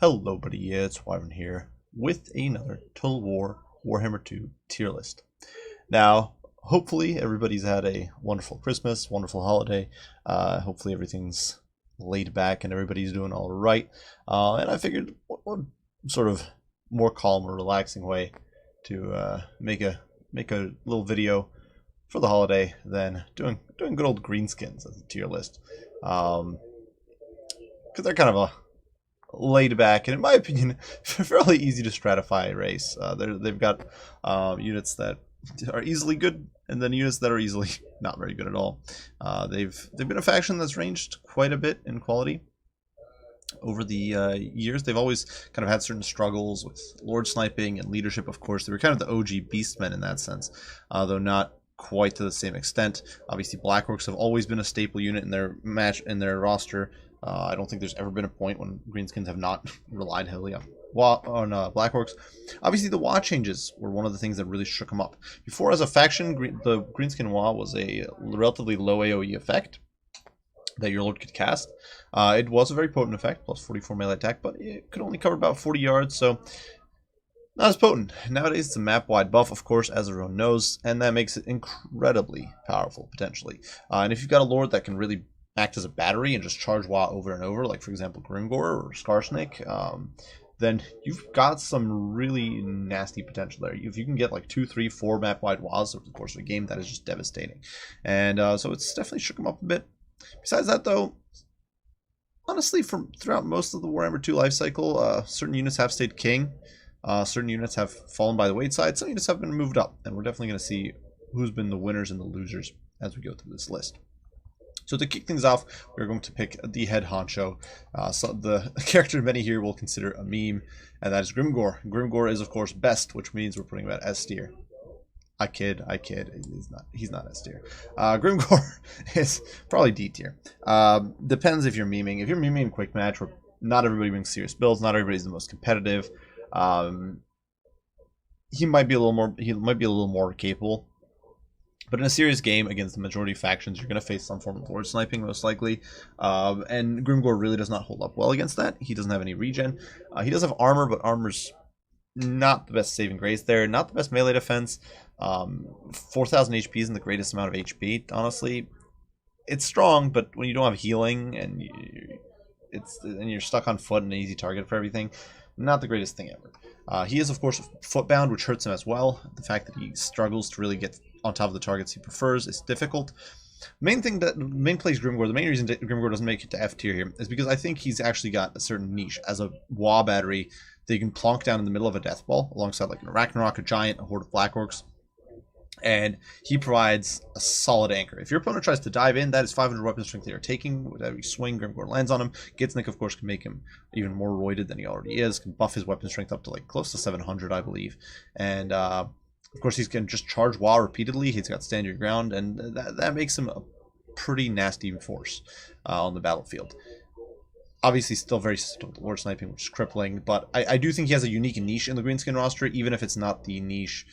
Hello buddy, it's Wyvern here with another Total War Warhammer 2 tier list. Now, hopefully everybody's had a wonderful Christmas, wonderful holiday. Hopefully everything's laid back and everybody's doing all right. And I figured what sort of more calm or relaxing way to make a little video for the holiday than doing good old Greenskins as a tier list. Because they're kind of a laid back and, in my opinion, fairly easy to stratify race. They've got units that are easily good, and then units that are easily not very good at all. They've been a faction that's ranged quite a bit in quality over the years. They've always kind of had certain struggles with lord sniping and leadership. Of course, they were kind of the OG beastmen in that sense, though not quite to the same extent. Obviously, Black Orcs have always been a staple unit in their roster. I don't think there's ever been a point when Greenskins have not relied heavily on Black Orcs. Obviously, the Wa changes were one of the things that really shook them up. Before, as a faction, the Greenskin Wa was a relatively low AoE effect that your lord could cast. It was a very potent effect, plus 44 melee attack, but it could only cover about 40 yards, so not as potent. Nowadays, it's a map-wide buff, of course, as everyone knows, and that makes it incredibly powerful, potentially. And if you've got a lord that can really act as a battery and just charge Wa over and over, like for example Grimgor or Skarsnik, then you've got some really nasty potential there. If you can get like 2, 3, 4 map-wide Was over the course of a game, that is just devastating. And so it's definitely shook them up a bit. Besides that, though, honestly, throughout most of the Warhammer 2 life cycle, certain units have stayed king. Certain units have fallen by the wayside. Some units have been moved up, and we're definitely going to see who's been the winners and the losers as we go through this list. So to kick things off, we're going to pick the head honcho. So the character many here will consider a meme, and that is Grimgor. Grimgor is, of course, best, which means we're putting him at S tier. I kid. He's not S tier. Grimgor is probably D tier. Depends if you're memeing. If you're memeing quick match, where not everybody brings serious builds, not everybody's the most competitive. He might be a little more capable. But in a serious game against the majority of factions, you're going to face some form of lord sniping, most likely. And Grimgor really does not hold up well against that. He doesn't have any regen. He does have armor, but armor's not the best saving grace there. Not the best melee defense. 4,000 HP isn't the greatest amount of HP, honestly. It's strong, but when you don't have healing and you're stuck on foot and an easy target for everything, not the greatest thing ever. He is, of course, footbound, which hurts him as well. The fact that he struggles to really get on top of the targets he prefers is difficult. Main place Grimgor, the main reason Grimgor doesn't make it to F tier here is because I think he's actually got a certain niche as a Wa battery that you can plonk down in the middle of a death ball alongside like an Ragnarok, a giant, a horde of Black Orcs. And he provides a solid anchor. If your opponent tries to dive in, that is 500 weapon strength they are taking. With every swing, Grimgor lands on him. Gitsnik, of course, can make him even more roided than he already is. Can buff his weapon strength up to like close to 700, I believe. And of course, he's going to just charge Wa repeatedly. He's got stand your ground, and that makes him a pretty nasty force on the battlefield. Obviously, still very susceptible to lord sniping, which is crippling. But I do think he has a unique niche in the Greenskin roster, even if it's not the niche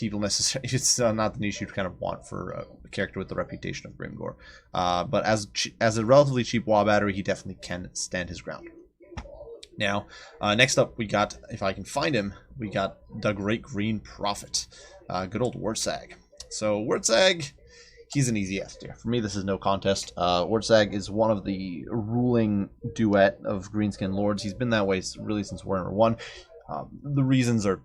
it's not the niche you'd kind of want for a character with the reputation of Grimgor. But as a relatively cheap Wa battery, he definitely can stand his ground. Now, next up, we got, if I can find him, we got the Great Green Prophet, good old Wartsag. So Wartsag, he's an easy S tier. For me, this is no contest. Wartsag is one of the ruling duet of Greenskin Lords. He's been that way really since Warhammer 1. The reasons are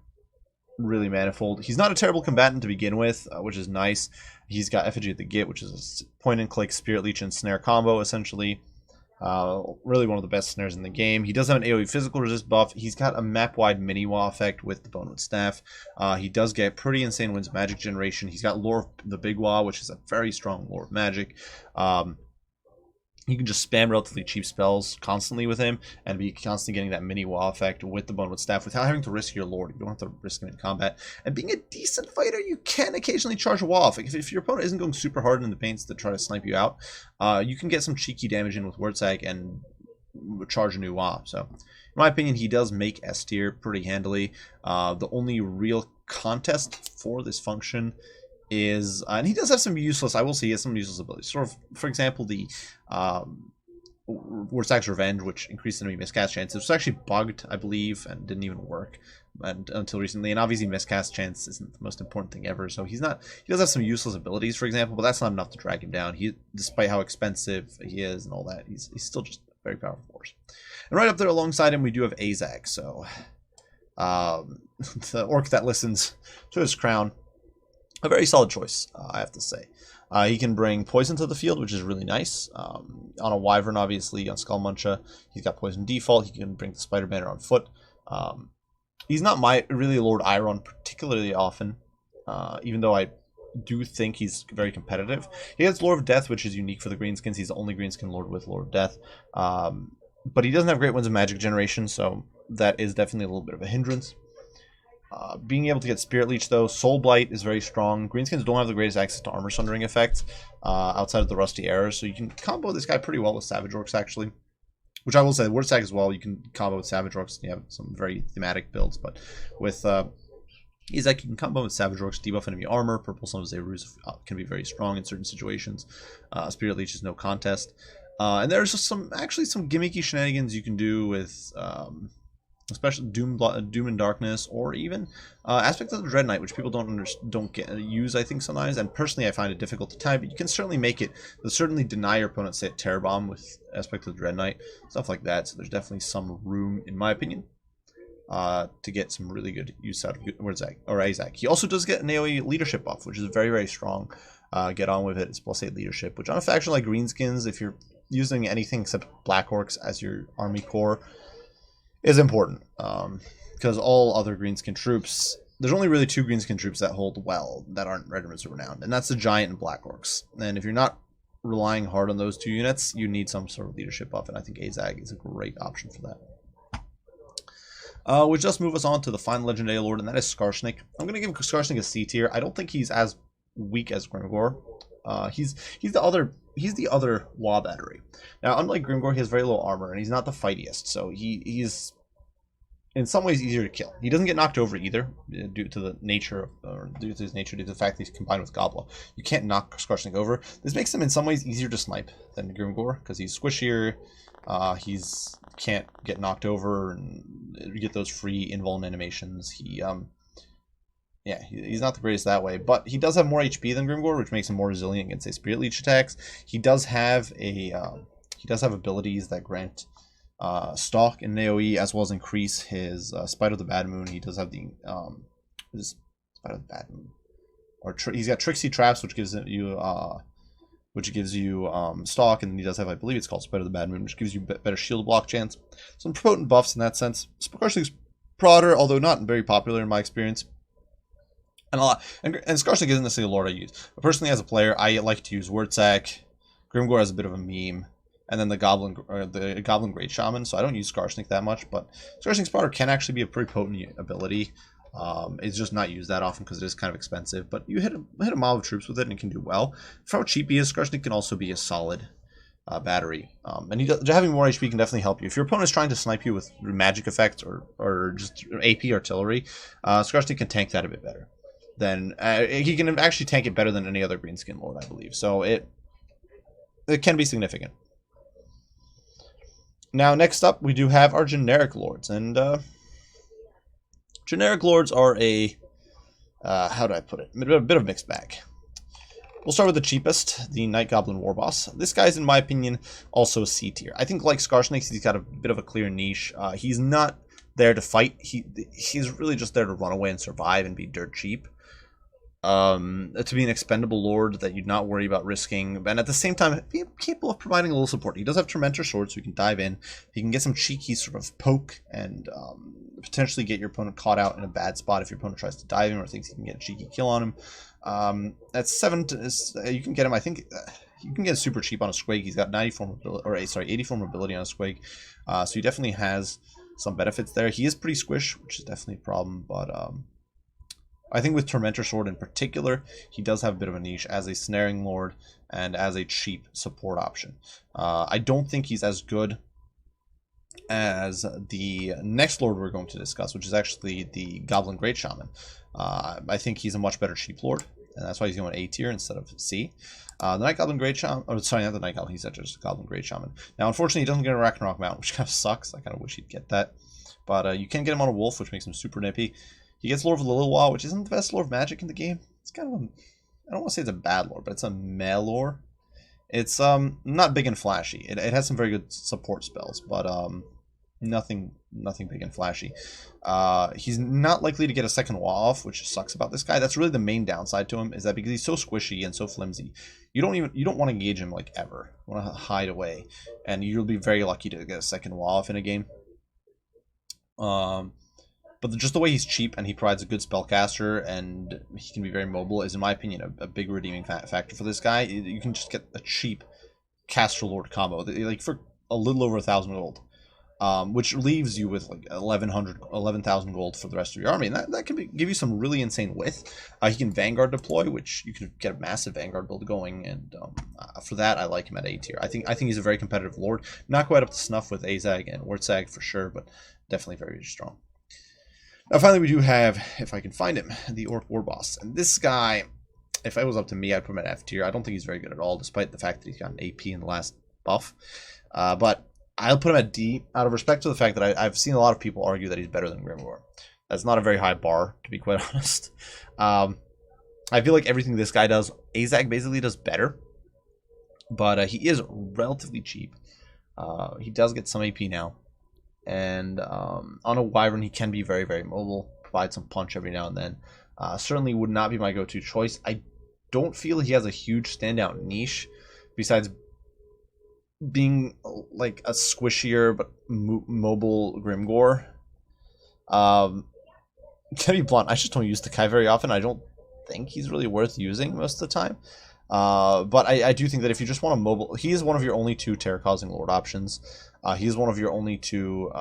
really manifold. He's not a terrible combatant to begin with, which is nice. He's got Effigy of the Git, which is a point-and-click Spirit Leech and Snare combo, essentially. Really one of the best snares in the game. He does have an AoE physical resist buff. He's got a map-wide mini-Wa effect with the Bonewood Staff. He does get pretty insane Winds Magic generation. He's got Lore of the Big Wa, which is a very strong Lore of Magic. You can just spam relatively cheap spells constantly with him and be constantly getting that mini-Wa effect with the Bonewood Staff without having to risk your lord. You don't have to risk him in combat. And being a decent fighter, you can occasionally charge a Wa. If your opponent isn't going super hard in the paints to try to snipe you out, you can get some cheeky damage in with Wartsag and charge a new Wa. So, in my opinion, he does make S tier pretty handily. The only real contest for this function is, and he does have some useless, I will say he has some useless abilities. Sort of, for example, the Wurtzak's Revenge, which increased enemy miscast chances. It was actually bugged, I believe, and didn't even work until recently. And obviously, miscast chance isn't the most important thing ever. So he does have some useless abilities, for example, but that's not enough to drag him down. Despite how expensive he is and all that, he's still just a very powerful force. And right up there alongside him, we do have Azag. So the orc that listens to his crown. A very solid choice, I have to say. He can bring poison to the field, which is really nice. On a Wyvern, obviously, on Skullmuncher, he's got poison default. He can bring the Spider Banner on foot. He's not really Lord Iron particularly often, even though I do think he's very competitive. He has Lord of Death, which is unique for the Greenskins. He's the only Greenskin Lord with Lord of Death. But he doesn't have great Winds of Magic generation, so that is definitely a little bit of a hindrance. Being able to get Spirit Leech, though, Soul Blight is very strong. Greenskins don't have the greatest access to Armor Sundering effect outside of the Rusty Arrows, so you can combo this guy pretty well with Savage Orcs, actually. Which I will say, Wurtzak as well, you can combo with Savage Orcs. You have some very thematic builds, but with Izak, you can combo with Savage Orcs, debuff enemy armor. Purple Suns Zerus can be very strong in certain situations. Spirit Leech is no contest. And there's just actually some gimmicky shenanigans you can do with... especially Doom and Darkness, or even aspects of the Dread Knight, which people don't use, I think, sometimes. And personally, I find it difficult to time, but you can certainly make it. They'll certainly deny your opponent, say, Terror Bomb with aspect of the Dread Knight, stuff like that. So there's definitely some room, in my opinion, to get some really good use out of Azak. He also does get an AoE leadership buff, which is very, very strong. Get on with it. It's +8 leadership, which on a faction like Greenskins, if you're using anything except Black Orcs as your army core, is important, because all other Greenskin troops, there's only really 2 Greenskin troops that hold well that aren't Regiments of Renown, and that's the Giant and Black Orcs. And if you're not relying hard on those 2 units, you need some sort of leadership buff, and I think Azag is a great option for that. Which just move us on to the final Legendary Lord, and that is Skarsnik. I'm going to give Skarsnik a C tier. I don't think he's as weak as Grimgor. He's the other Wa battery. Now, unlike Grimgor, he has very low armor, and he's not the fightiest, so he's in some ways easier to kill. He doesn't get knocked over either, due to the nature, or due to his nature, due to the fact that he's combined with Gobla. You can't knock Skarsnik over. This makes him in some ways easier to snipe than Grimgor, because he's squishier, he's can't get knocked over, and you get those free invuln animations. Yeah, he's not the greatest that way, but he does have more HP than Grimgor, which makes him more resilient against, say, Spirit Leech attacks. He does have abilities that grant stalk and AoE, as well as increase his Spite of the Bad Moon. He does have the his Spite of the Bad Moon, or he's got Tricksy Traps, which gives you stalk, and then he does have, I believe it's called Spite of the Bad Moon, which gives you better shield block chance. Some potent buffs in that sense. Skarsnik's prodder, although not very popular in my experience. And Skarsnik isn't necessarily a lord I use. But personally, as a player, I like to use Wurtzak. Grimgor has a bit of a meme, and then the Goblin Great Shaman. So I don't use Skarsnik that much, but Skarsnik's prodder can actually be a pretty potent ability. It's just not used that often because it is kind of expensive. But you hit a mob of troops with it, and it can do well. For how cheap he is, Skarsnik can also be a solid battery. And having more HP can definitely help you. If your opponent is trying to snipe you with magic effects or just AP artillery, Skarsnik can tank that a bit better. Then he can actually tank it better than any other Greenskin Lord, I believe. So it can be significant. Now, next up, we do have our generic lords, and generic lords are how do I put it? A bit of a mixed bag. We'll start with the cheapest, the Night Goblin Warboss. This guy's, in my opinion, also C tier. I think, like Skarsnik, he's got a bit of a clear niche. He's not there to fight. He's really just there to run away and survive and be dirt cheap. To be an expendable lord that you'd not worry about risking, and at the same time be capable of providing a little support. He does have Tormentor Sword, so he can dive in. He can get some cheeky sort of poke and potentially get your opponent caught out in a bad spot if your opponent tries to dive in or thinks he can get a cheeky kill on him. That's 7. You can get him. I think you can get super cheap on a Squig. He's got 84 mobility on a Squig, so he definitely has some benefits there. He is pretty squish, which is definitely a problem, but I think with Tormentor Sword in particular, he does have a bit of a niche as a snaring lord and as a cheap support option. I don't think he's as good as the next lord we're going to discuss, which is actually the Goblin Great Shaman. I think he's a much better cheap lord. and that's why he's going A tier instead of C. The Night Goblin Great Shaman, oh sorry, not the Night Goblin, he's just Goblin Great Shaman. Now unfortunately he doesn't get a Ragnarok mount, which kind of sucks. I kind of wish he'd get that. But you can get him on a wolf, which makes him super nippy. He gets Lore of the Little While, which isn't the best lore of magic in the game. It's kind of a, I don't want to say it's a bad lore, but it's a meh lore. It's not big and flashy. It has some very good support spells, but nothing big and flashy. He's not likely to get a second wall off, which sucks about this guy. That's really the main downside to him, is that because he's so squishy and so flimsy, you don't want to engage him like ever. You want to hide away, and you'll be very lucky to get a second wall off in a game. But just the way he's cheap and he provides a good spellcaster and he can be very mobile is, in my opinion, a big redeeming factor for this guy. You can just get a cheap Caster Lord combo, like for a little over 1,000 gold, which leaves you with like 11,000 gold for the rest of your army, and that can give you some really insane width. He can Vanguard deploy, which you can get a massive Vanguard build going, and for that I like him at A tier. I think he's a very competitive Lord, not quite up to snuff with Azag and Wartsag for sure, but definitely very strong. Now finally we do have, if I can find him, the Orc Warboss. And this guy, if it was up to me, I'd put him at F tier. I don't think he's very good at all, despite the fact that he's got an AP in the last buff. But I'll put him at D, out of respect to the fact that I've seen a lot of people argue that he's better than Grimoire. That's not a very high bar, to be quite honest. I feel like everything this guy does, Azag basically does better. But he is relatively cheap. He does get some AP now. And on a Wyvern, he can be very, very mobile, provide some punch every now and then. Certainly would not be my go-to choice. I don't feel he has a huge standout niche, besides being like a squishier but mobile Grimgore. To be blunt, I just don't use the Kai very often. I don't think he's really worth using most of the time. But I do think that if you just want a mobile, he is one of your only 2 terror-causing Lord options. He is one of your only 2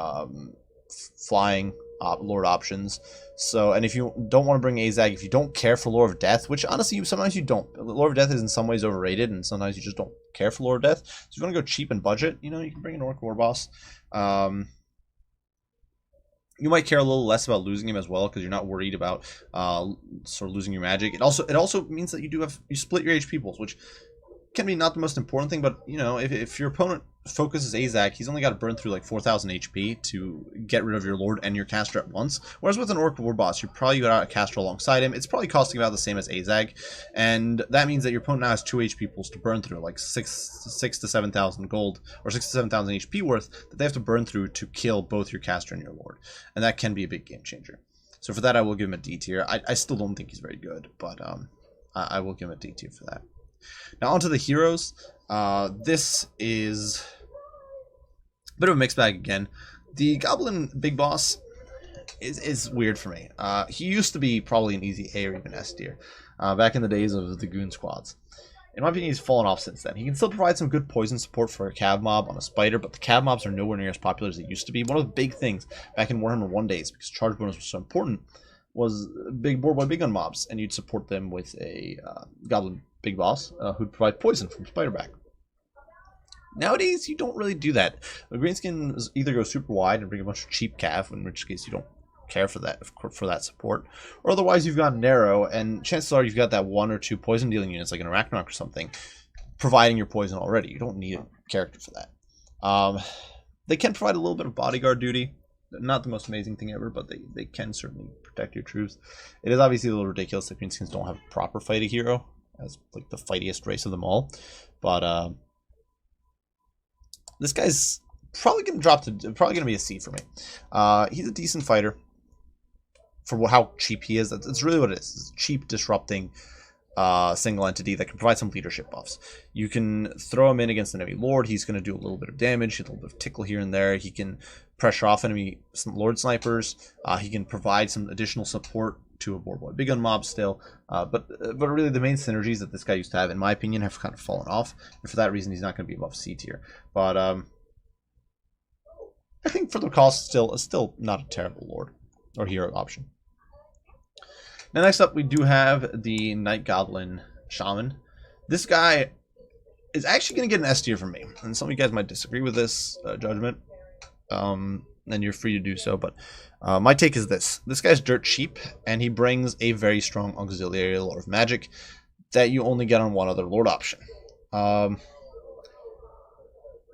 flying Lord options. So, and if you don't want to bring Azag, if you don't care for Lore of Death, which honestly sometimes you don't. Lore of Death is in some ways overrated, and sometimes you just don't care for Lore of Death. So if you want to go cheap and budget, you know, you can bring an Orc Warboss. You might care a little less about losing him as well, because you're not worried about sort of losing your magic. It also means that you split your HP pools, which can be not the most important thing, but you know, if your opponent focuses Azag, he's only got to burn through like 4,000 HP to get rid of your Lord and your caster at once. Whereas with an Orc Warboss, you probably got a caster alongside him. It's probably costing about the same as Azag, and that means that your opponent now has 2 HP pools to burn through, like 6 to 7,000 gold or 6 to 7,000 HP worth that they have to burn through to kill both your caster and your Lord, and that can be a big game changer. So for that, I will give him a D tier. I still don't think he's very good, but I will give him a D tier for that. Now onto the heroes. This is a bit of a mixed bag again. The Goblin Big Boss is weird for me. He used to be probably an easy A or even S tier back in the days of the Goon Squads. In my opinion, he's fallen off since then. He can still provide some good poison support for a Cav mob on a Spider, but the Cav mobs are nowhere near as popular as they used to be. One of the big things back in Warhammer 1 days, because charge bonus was so important, was big Boar Boy Big Gun mobs, and you'd support them with a Goblin Big Boss who'd provide poison from Spiderback. Nowadays, you don't really do that. The Greenskins either go super wide and bring a bunch of cheap Cav, in which case you don't care for that support, or otherwise you've gone narrow, and chances are you've got that 1 or 2 poison dealing units like an Arachnarok or something providing your poison already. You don't need a character for that. They can provide a little bit of bodyguard duty. Not the most amazing thing ever, but they can certainly protect your troops. It is obviously a little ridiculous that Greenskins don't have a proper fighting hero as like the fightiest race of them all, but this guy's probably gonna be a C for me. He's a decent fighter for how cheap he is. That's really what it is. It's a cheap, disrupting single entity that can provide some leadership buffs. You can throw him in against an enemy Lord. He's going to do a little bit of damage, a little bit of tickle here and there. He can pressure off enemy Lord snipers. He can provide some additional support to a Boar Boy Big Gun mob still. But really the main synergies that this guy used to have, in my opinion, have kind of fallen off. And for that reason, he's not going to be above C tier. But I think for the cost, still not a terrible Lord or hero option. Now next up, we do have the Night Goblin Shaman. This guy is actually going to get an S tier from me, and some of you guys might disagree with this judgment. then you're free to do so. But my take is this. This guy's dirt cheap, and he brings a very strong auxiliary Lord of Magic that you only get on one other Lord option.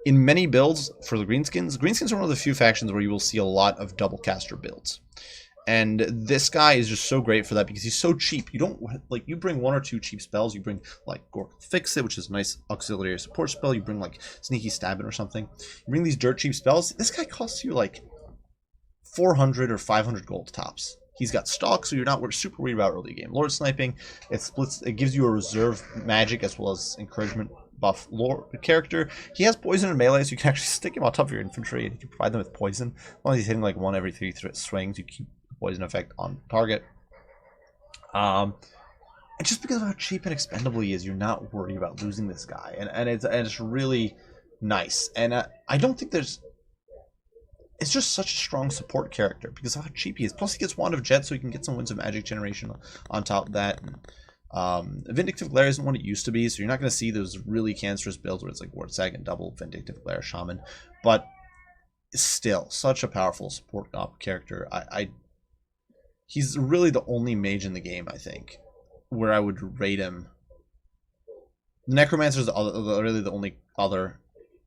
In many builds for the Greenskins are one of the few factions where you will see a lot of double caster builds. And this guy is just so great for that because he's so cheap. You don't, like, you bring one or two cheap spells. You bring, like, Gork Fix It, which is a nice auxiliary support spell. You bring, like, Sneaky Stabbing or something. You bring these dirt cheap spells. This guy costs you, like, 400 or 500 gold tops. He's got stock, so you're not super worried about early game Lord Sniping. It splits. It gives you a reserve magic as well as encouragement buff Lord character. He has poison and melee, so you can actually stick him on top of your infantry and you can provide them with poison. As long as he's hitting, like, 1 every 3 swings, you keep poison effect on target. And just because of how cheap and expendable he is, you're not worried about losing this guy, and it's really nice. And I don't think there's. It's just such a strong support character because of how cheap he is. Plus, he gets Wand of Jet, so he can get some Winds of Magic generation on top of that. And, Vindictive Glare isn't what it used to be, so you're not going to see those really cancerous builds where it's like Ward Sag and double Vindictive Glare Shaman. But still, such a powerful support character. He's really the only mage in the game, I think, where I would rate him. Necromancer is really the only other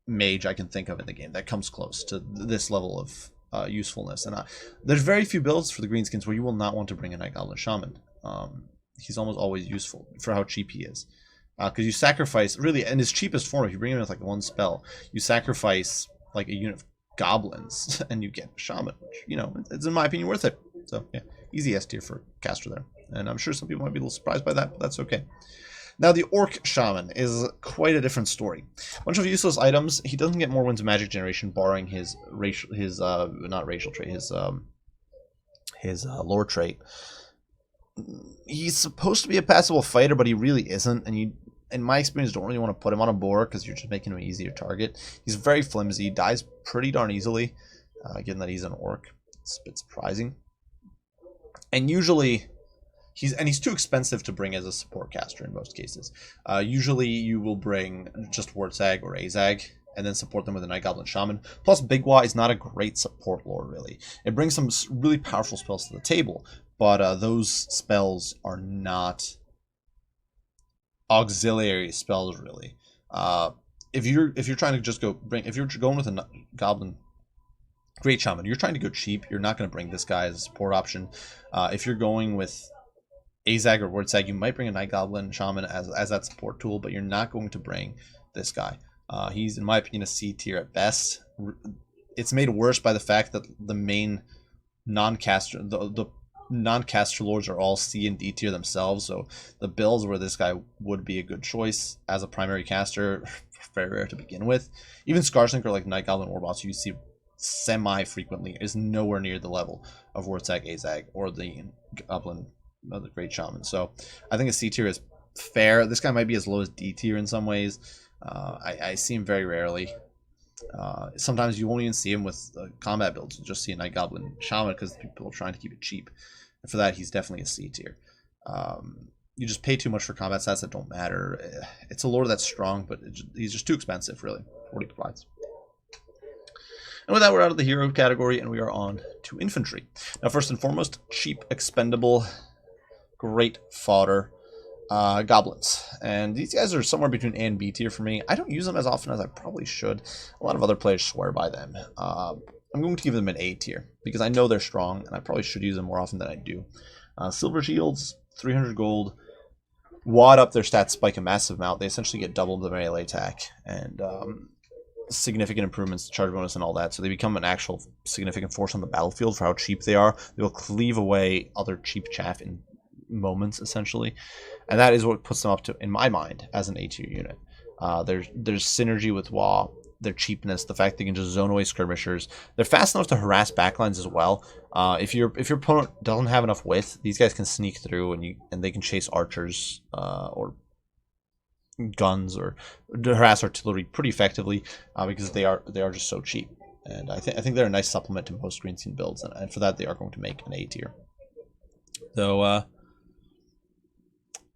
mage I can think of in the game that comes close to this level of usefulness. And there's very few builds for the Greenskins where you will not want to bring a Night Goblin Shaman. He's almost always useful for how cheap he is. Because you sacrifice, really, in his cheapest form, if you bring him with like one spell, you sacrifice like a unit of goblins and you get a shaman, which, you know, it's in my opinion worth it. So yeah, easy S tier for caster there. And I'm sure some people might be a little surprised by that, but that's okay. Now, the Orc Shaman is quite a different story. A bunch of useless items. He doesn't get more Winds of Magic generation, barring his lore trait. He's supposed to be a passable fighter, but he really isn't. And you, in my experience, don't really want to put him on a boar because you're just making him an easier target. He's very flimsy, dies pretty darn easily, given that he's an orc. It's a bit surprising. And usually, he's too expensive to bring as a support caster in most cases. Usually you will bring just Wartzag or Azag and then support them with a Night Goblin Shaman. Plus, Big Wa is not a great support lord, really. It brings some really powerful spells to the table, but those spells are not auxiliary spells, really. If you're trying to just if you're going with a Goblin Great Shaman, you're trying to go cheap. You're not going to bring this guy as a support option. If you're going with Azag or Wartzag, you might bring a Night Goblin Shaman as that support tool, but you're not going to bring this guy. He's, in my opinion, a C tier at best. It's made worse by the fact that the main non-caster, the non-caster lords are all C and D tier themselves, so the builds where this guy would be a good choice as a primary caster, very rare to begin with. Even Scarsync or like Night Goblin Warboss, who you see semi-frequently, is nowhere near the level of Wartzag, Azag, or the Goblin, the Great Shaman. So I think a C tier is fair. This guy might be as low as D tier in some ways. I see him very rarely. Sometimes you won't even see him with combat builds. You'll just see a Night Goblin Shaman because people are trying to keep it cheap. And for that, he's definitely a C tier. You just pay too much for combat stats that don't matter. It's a lord that's strong, but he's just too expensive, really, for what he provides. And with that, we're out of the hero category, and we are on to infantry. Now, first and foremost, cheap, expendable, great fodder. Goblins, and these guys are somewhere between A and B tier for me. I don't use them as often as I probably should. A lot of other players swear by them. I'm going to give them an A tier because I know they're strong and I probably should use them more often than I do. Silver shields, 300 gold, wad up their stats spike a massive amount. They essentially get double the melee attack and significant improvements to charge bonus and all that, so they become an actual significant force on the battlefield for how cheap they are. They will cleave away other cheap chaff in moments, essentially, and that is what puts them up to, in my mind, as an A tier unit. There's synergy with WoW, their cheapness, the fact they can just zone away skirmishers. They're fast enough to harass backlines as well. If your opponent doesn't have enough width, these guys can sneak through and they can chase archers or guns or harass artillery pretty effectively because they are just so cheap. And I think they're a nice supplement to most Greenskin builds, and for that they are going to make an A tier. Though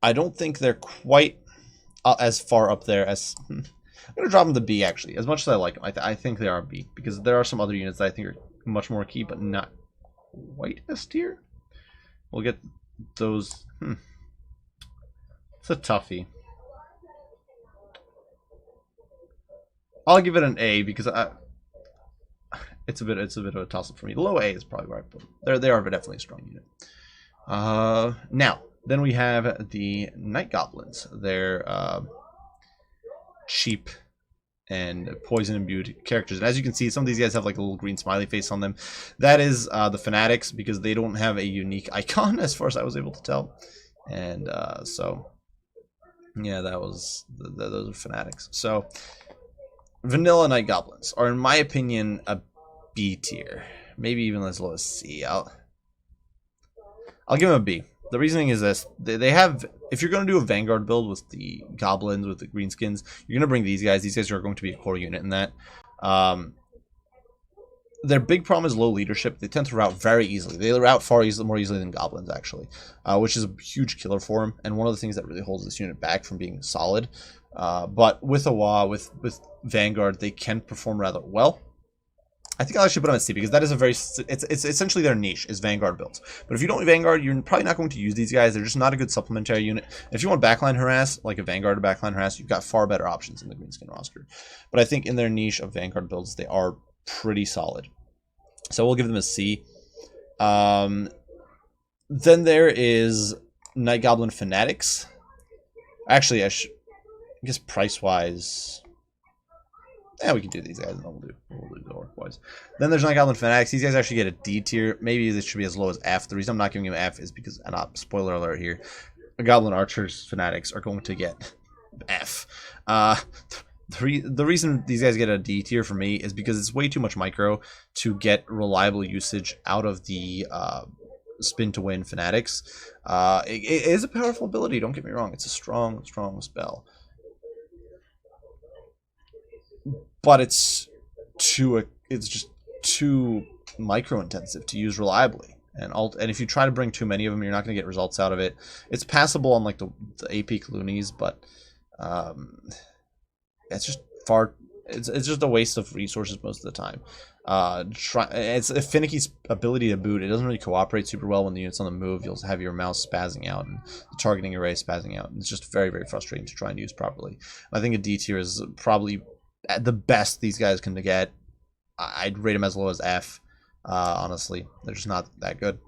I don't think they're quite as far up there as I'm going to drop them to B, actually. As much as I like them, I think they are B. Because there are some other units that I think are much more key, but not quite S tier. We'll get those. It's a toughie. I'll give it an A because it's a bit of a toss-up for me. Low A is probably where I put them. They are definitely a strong unit. Now, then we have the Night Goblins. They're cheap and poison imbued characters. And as you can see, some of these guys have like a little green smiley face on them. That is the Fanatics, because they don't have a unique icon as far as I was able to tell. And so, yeah, that was those are Fanatics. So, Vanilla Night Goblins are, in my opinion, a B tier. Maybe even as low as C. I'll give them a B. The reasoning is this. They have, if you're going to do a Vanguard build with the Goblins, with the Greenskins, you're going to bring these guys. These guys are going to be a core unit in that. Their big problem is low leadership. They tend to rout very easily. They rout far more easily than Goblins, actually, which is a huge killer for them, and one of the things that really holds this unit back from being solid. But with AWA, with Vanguard, they can perform rather well. I think I'll actually put them at C, because that is a very, it's essentially their niche is Vanguard builds. But if you don't Vanguard, you're probably not going to use these guys. They're just not a good supplementary unit. If you want backline harass, like a Vanguard backline harass, you've got far better options in the Greenskin roster. But I think in their niche of Vanguard builds, they are pretty solid. So we'll give them a C. Then there is Night Goblin Fanatics. Actually, I guess price-wise, yeah, we can do these guys, and we'll do the Orc Boys. Then there's Night Goblin Fanatics. These guys actually get a D tier. Maybe this should be as low as F. The reason I'm not giving them F is because, and spoiler alert here, the Goblin Archers Fanatics are going to get F. The reason these guys get a D tier for me is because it's way too much micro to get reliable usage out of the Spin to Win Fanatics. It is a powerful ability, don't get me wrong. It's a strong spell. But it's just too micro intensive to use reliably, and if you try to bring too many of them, you're not going to get results out of it. It's passable on like the AP Loonies, but it's just it's just a waste of resources most of the time. It's a finicky ability to boot. It doesn't really cooperate super well when the unit's on the move. You'll have your mouse spazzing out and the targeting array spazzing out. And it's just very, very frustrating to try and use properly. I think a D tier is probably at the best these guys can get. I'd rate them as low as F. Honestly, they're just not that good.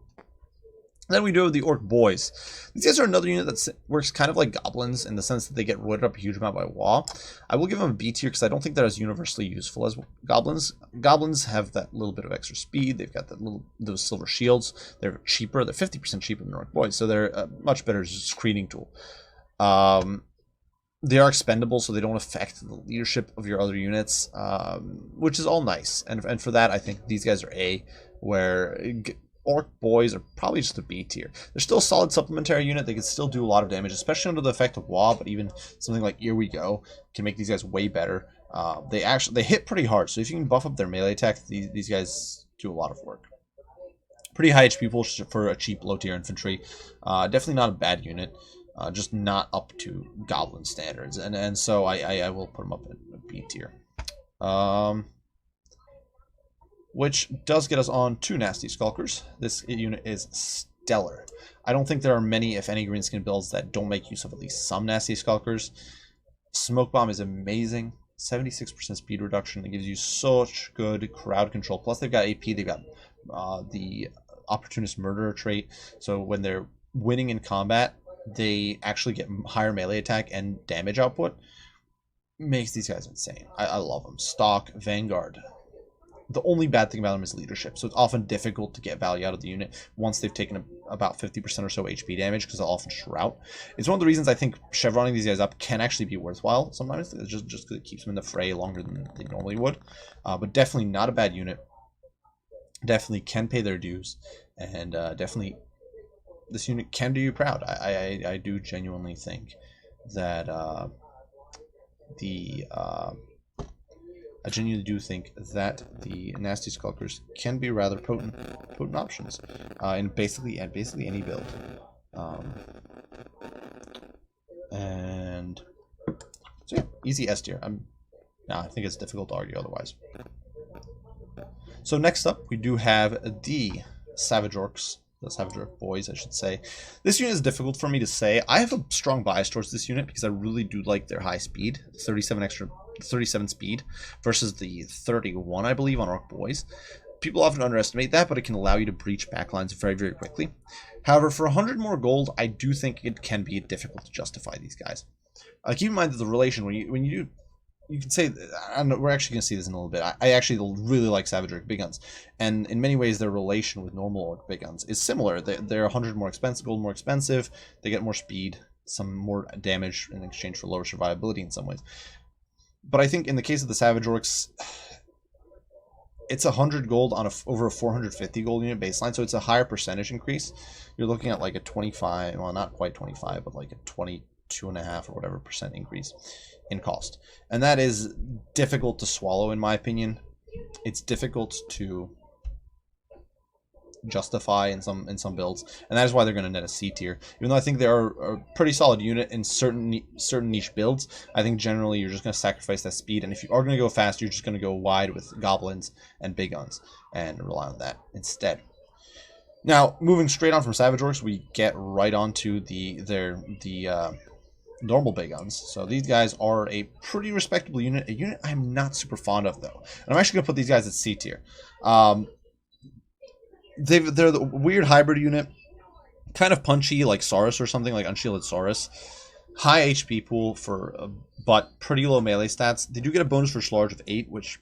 Then we do have the Orc Boys. These guys are another unit that works kind of like Goblins in the sense that they get roided up a huge amount by WoW. I will give them a B tier because I don't think they're as universally useful as Goblins. Goblins have that little bit of extra speed. They've got those silver shields. They're cheaper. They're 50% cheaper than Orc Boys, so they're a much better screening tool. They are expendable, so they don't affect the leadership of your other units, which is all nice. And for that, I think these guys are A, where Orc Boys are probably just a B tier. They're still a solid supplementary unit. They can still do a lot of damage, especially under the effect of WoW, but even something like Here We Go can make these guys way better. They hit pretty hard, so if you can buff up their melee attack, these guys do a lot of work. Pretty high HP pool for a cheap low tier infantry. Definitely not a bad unit. Just not up to Goblin standards, and so I will put them up in a B tier. Which does get us on to Nasty Skulkers. This unit is stellar. I don't think there are many, if any, Greenskin builds that don't make use of at least some Nasty Skulkers. Smoke Bomb is amazing. 76% speed reduction. It gives you such good crowd control. Plus, they've got AP. They've got the Opportunist Murderer trait. So when they're winning in combat, they actually get higher melee attack and damage output. Makes these guys insane. I love them. Stock, Vanguard. The only bad thing about them is leadership, so it's often difficult to get value out of the unit once they've taken about 50% or so HP damage, because they'll often shroud. It's one of the reasons I think chevroning these guys up can actually be worthwhile sometimes, just because it keeps them in the fray longer than they normally would. But definitely not a bad unit. Definitely can pay their dues, and definitely this unit can do you proud. I do genuinely think that I genuinely do think that the Nasty Skulkers can be rather potent options in basically any build. And so yeah, easy S tier. Now, I think it's difficult to argue otherwise. So next up, we do have the Savage Orcs. The Savage Orc Boys, I should say. This unit is difficult for me to say. I have a strong bias towards this unit because I really do like their high speed. 37 speed versus the 31, I believe, on Orc Boys. People often underestimate that, but it can allow you to breach backlines very, very quickly. However, for 100 more gold, I do think it can be difficult to justify these guys. Keep in mind that the relation, when you do, you can say, we're actually going to see this in a little bit. I actually really like Savage Orc Big Guns, and in many ways their relation with normal Orc Big Guns is similar. They're 100 more expensive, gold more expensive, they get more speed, some more damage in exchange for lower survivability in some ways. But I think in the case of the Savage Orcs, it's 100 gold on over a 450 gold unit baseline, so it's a higher percentage increase. You're looking at like a 25, well, not quite 25, but like a 22.5 or whatever % increase in cost. And that is difficult to swallow, in my opinion. It's difficult to justify in some builds, and that is why they're going to net a C tier. Even though I think they are a pretty solid unit in certain niche builds, I think generally you're just going to sacrifice that speed, and if you are going to go fast, you're just going to go wide with goblins and big guns and rely on that instead. Now, moving straight on from Savage Orcs, we get right onto the normal big guns. So these guys are a pretty respectable unit, a unit I'm not super fond of though, and I'm actually going to put these guys at C tier. They're the weird hybrid unit, kind of punchy like Saurus or something, like Unshielded Saurus. High HP pool but pretty low melee stats. They do get a bonus for Slarge of 8, which,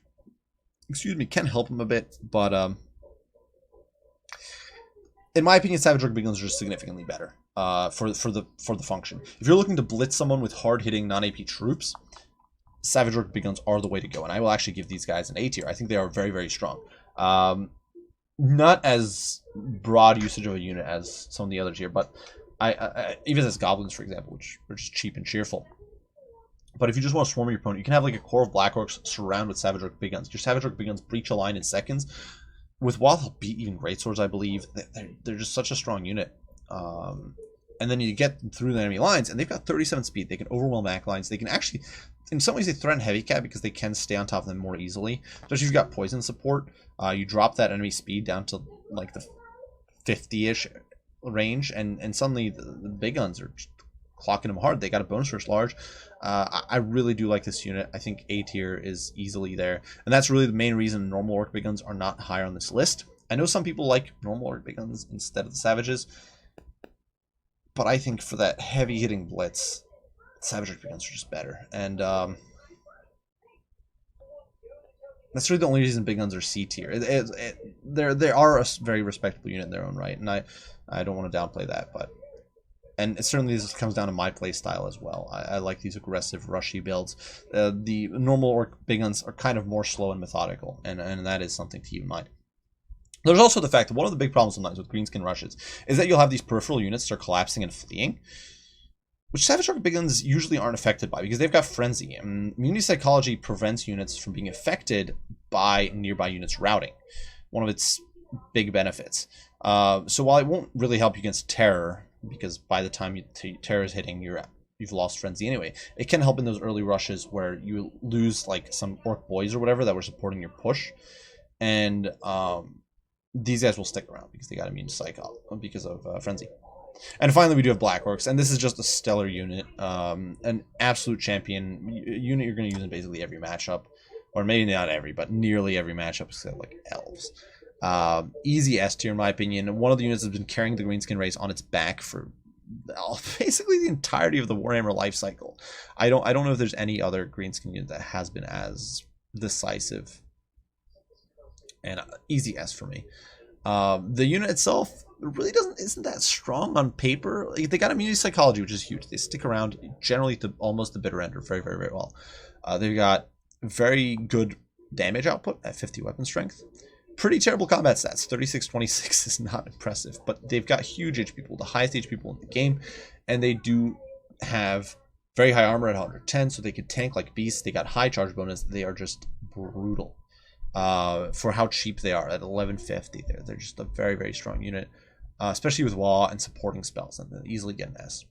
excuse me, can help them a bit, but in my opinion, Savage Orc Big Guns are just significantly better for the function. If you're looking to blitz someone with hard-hitting non-AP troops, Savage Orc Big Guns are the way to go, and I will actually give these guys an A tier. I think they are very, very strong. Not as broad usage of a unit as some of the others here, but I even as goblins, for example, which are just cheap and cheerful. But if you just want to swarm your opponent, you can have like a core of Black Orcs surround with Savage Orc Big Guns. Your Savage Orc Big Guns breach a line in seconds. With Wild, they'll beat even Greatswords, I believe. They're just such a strong unit. And then you get through the enemy lines, and they've got 37 speed. They can overwhelm backlines. They can actually, in some ways, they threaten heavy cap because they can stay on top of them more easily. Especially if you've got poison support. You drop that enemy speed down to like the 50-ish range, and suddenly the big guns are just clocking them hard. They got a bonus for large. I really do like this unit. I think A tier is easily there, and that's really the main reason normal Orc Big Guns are not higher on this list. I know some people like normal Orc Big Guns instead of the Savages, but I think for that heavy hitting blitz, Savage Orc Big Guns are just better, and that's really the only reason Big Guns are C tier. They are a very respectable unit in their own right, and I don't want to downplay that, but. And certainly this comes down to my play style as well. I like these aggressive, rushy builds. The normal Orc Big Guns are kind of more slow and methodical, and that is something to keep in mind. There's also the fact that one of the big problems sometimes with Greenskin rushes is that you'll have these peripheral units that are collapsing and fleeing, which Savage Orc Big Guns usually aren't affected by because they've got Frenzy. And Immunity Psychology prevents units from being affected by nearby units routing, one of its big benefits. So while it won't really help you against Terror, because by the time Terror is hitting, you've lost Frenzy anyway, it can help in those early rushes where you lose like some Orc Boys or whatever that were supporting your push, and these guys will stick around because they got immune psych because of Frenzy. And finally, we do have Black Orcs, and this is just a stellar unit, an absolute champion unit you're going to use in basically every matchup, or maybe not every, but nearly every matchup except like Elves. Easy S tier in my opinion. One of the units has been carrying the Greenskin race on its back for basically the entirety of the Warhammer life cycle. I don't know if there's any other Greenskin unit that has been as decisive, and easy S for me. The unit itself really isn't that strong on paper. Like, they got immunity psychology, which is huge. They stick around generally to almost the bitter end, or very, very, very well. They've got very good damage output at 50 weapon strength. Pretty terrible combat stats. 36-26 is not impressive, but they've got huge HP pool, the highest HP pool in the game, and they do have very high armor at 110, so they could tank like beasts. They got high charge bonus. They are just brutal for how cheap they are at 1150. They're just a very, very strong unit, especially with Law and supporting spells, and they easily get an S.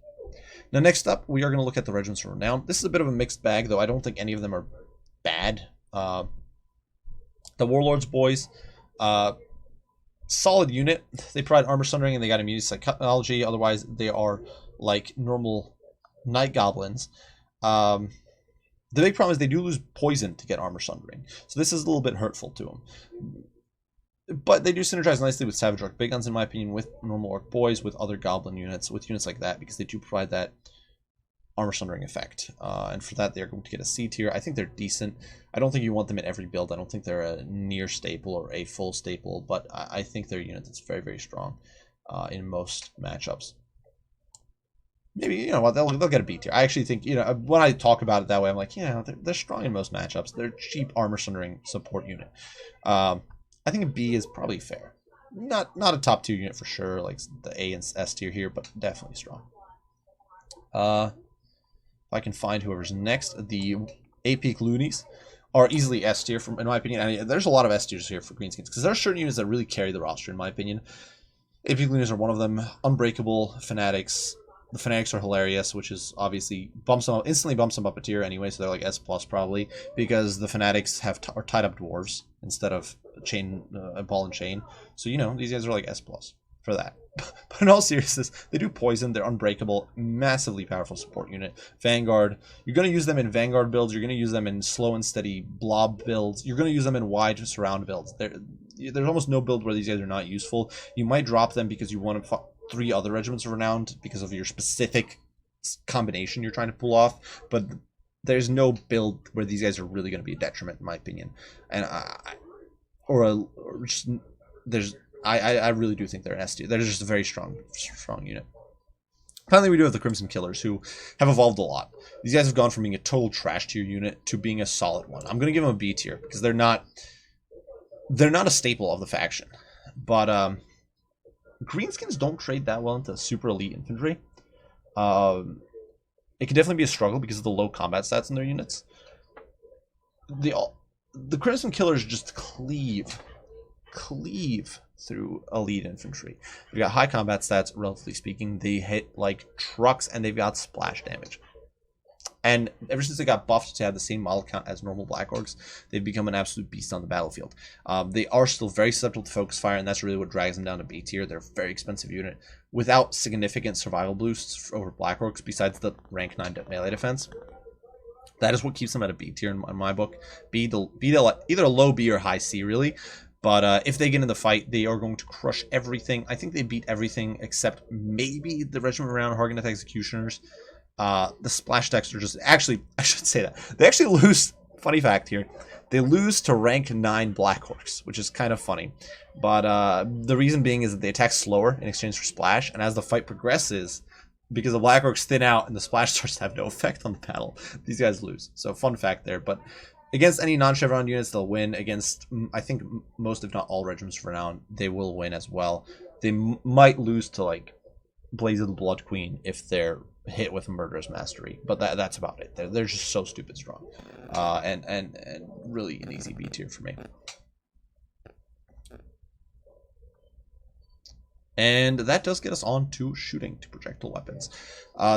Now, next up, we are going to look at the Regiments of Renown. This is a bit of a mixed bag, though I don't think any of them are bad. The Warlords Boyz, solid unit. They provide armor sundering and they got immunity psychology. Otherwise, they are like normal Night Goblins. The big problem is they do lose poison to get armor sundering, so this is a little bit hurtful to them. But they do synergize nicely with Savage Orc Big Guns, in my opinion, with normal Orc Boys, with other Goblin units, with units like that, because they do provide that armor sundering effect. And for that, they're going to get a C tier. I think they're decent. I don't think you want them in every build. I don't think they're a near staple or a full staple, but I think they're a unit that's very, very strong in most matchups. Maybe, you know what, they'll get a B tier. I actually think, you know, when I talk about it that way, I'm like, yeah, they're strong in most matchups. They're cheap armor sundering support unit. I think a B is probably fair. Not a top tier unit for sure, like the A and S tier here, but definitely strong. If I can find whoever's next, the A-Peak Loonies are easily S tier, in my opinion. And there's a lot of S tiers here for Greenskins, because there are certain units that really carry the roster, in my opinion. A-Peak Loonies are one of them. Unbreakable, Fanatics. The Fanatics are hilarious, which is obviously instantly bumps them up a tier anyway, so they're like S+ probably, because the Fanatics are tied up dwarves instead of ball and chain. So, you know, these guys are like S+ for that. But in all seriousness, they do poison. They're unbreakable, massively powerful support unit. Vanguard, you're going to use them in Vanguard builds. You're going to use them in slow and steady blob builds. You're going to use them in wide surround builds. There's almost no build where these guys are not useful. You might drop them because you want to 3 other Regiments of Renown because of your specific combination you're trying to pull off, but there's no build where these guys are really going to be a detriment, in my opinion. And I really do think they're S tier. They're just a very strong unit. Finally, we do have the Crimson Killers, who have evolved a lot. These guys have gone from being a total trash tier unit to being a solid one. I'm going to give them a B tier because they're not a staple of the faction, but Greenskins don't trade that well into super elite infantry. It can definitely be a struggle because of the low combat stats in their units. The Crimson Killers just cleave through elite infantry. They've got high combat stats, relatively speaking. They hit like trucks, and they've got splash damage. And ever since they got buffed to have the same model count as normal Black Orcs, they've become an absolute beast on the battlefield. They are still very susceptible to focus fire, and that's really what drags them down to B tier. They're a very expensive unit without significant survival boosts over Black Orcs besides the rank 9 melee defense. That is what keeps them at a B tier in my book. Either a low B or high C, really. But if they get in the fight, they are going to crush everything. I think they beat everything except maybe the Regiment of Renown Harganeth Executioners. The splash decks are just... Actually, I should say that. They actually lose... Funny fact here. They lose to rank 9 Black Orcs, which is kind of funny. But the reason being is that they attack slower in exchange for splash. And as the fight progresses, because the Black Orcs thin out and the splash starts to have no effect on the battle, these guys lose. So fun fact there. But against any non-Chevron units, they'll win. Against, I think, most if not all Regiments of Renown, they will win as well. They might lose to, like, Blaze of the Blood Queen if they're hit with Murderous Mastery, but that's about it. They're just so stupid strong, and really an easy B tier for me. And that does get us on to shooting, to projectile weapons.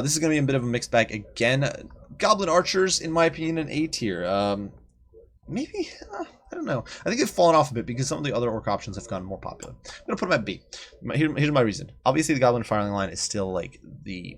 This is going to be a bit of a mixed bag again. Goblin Archers, in my opinion, an A tier. Maybe, I don't know. I think they've fallen off a bit because some of the other Orc options have gotten more popular. I'm going to put them at B. Here's my reason. Obviously, the Goblin firing line is still like the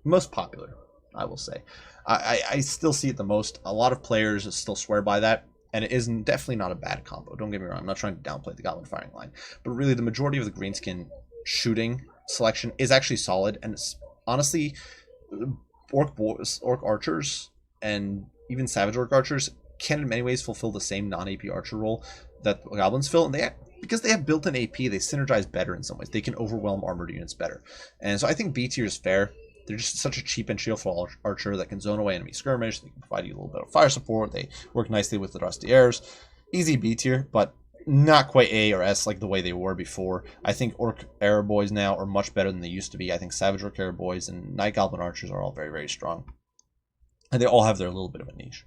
most popular, I will say. I still see it the most. A lot of players still swear by that, and it is definitely not a bad combo. Don't get me wrong. I'm not trying to downplay the Goblin firing line, but really the majority of the Greenskin shooting selection is actually solid, and it's honestly Orc Archers and even Savage Orc Archers can in many ways fulfill the same non-AP Archer role that Goblins fill, and because they have built-in AP, they synergize better in some ways. They can overwhelm armored units better. And so I think B tier is fair. They're just such a cheap and shieldful archer that can zone away enemy skirmish. They can provide you a little bit of fire support. They work nicely with the Rusty Airs. Easy B tier, but not quite A or S like the way they were before. I think Orc Arrow Boys now are much better than they used to be. I think Savage Orc Arrow Boys and Night Goblin Archers are all very, very strong. And they all have their little bit of a niche.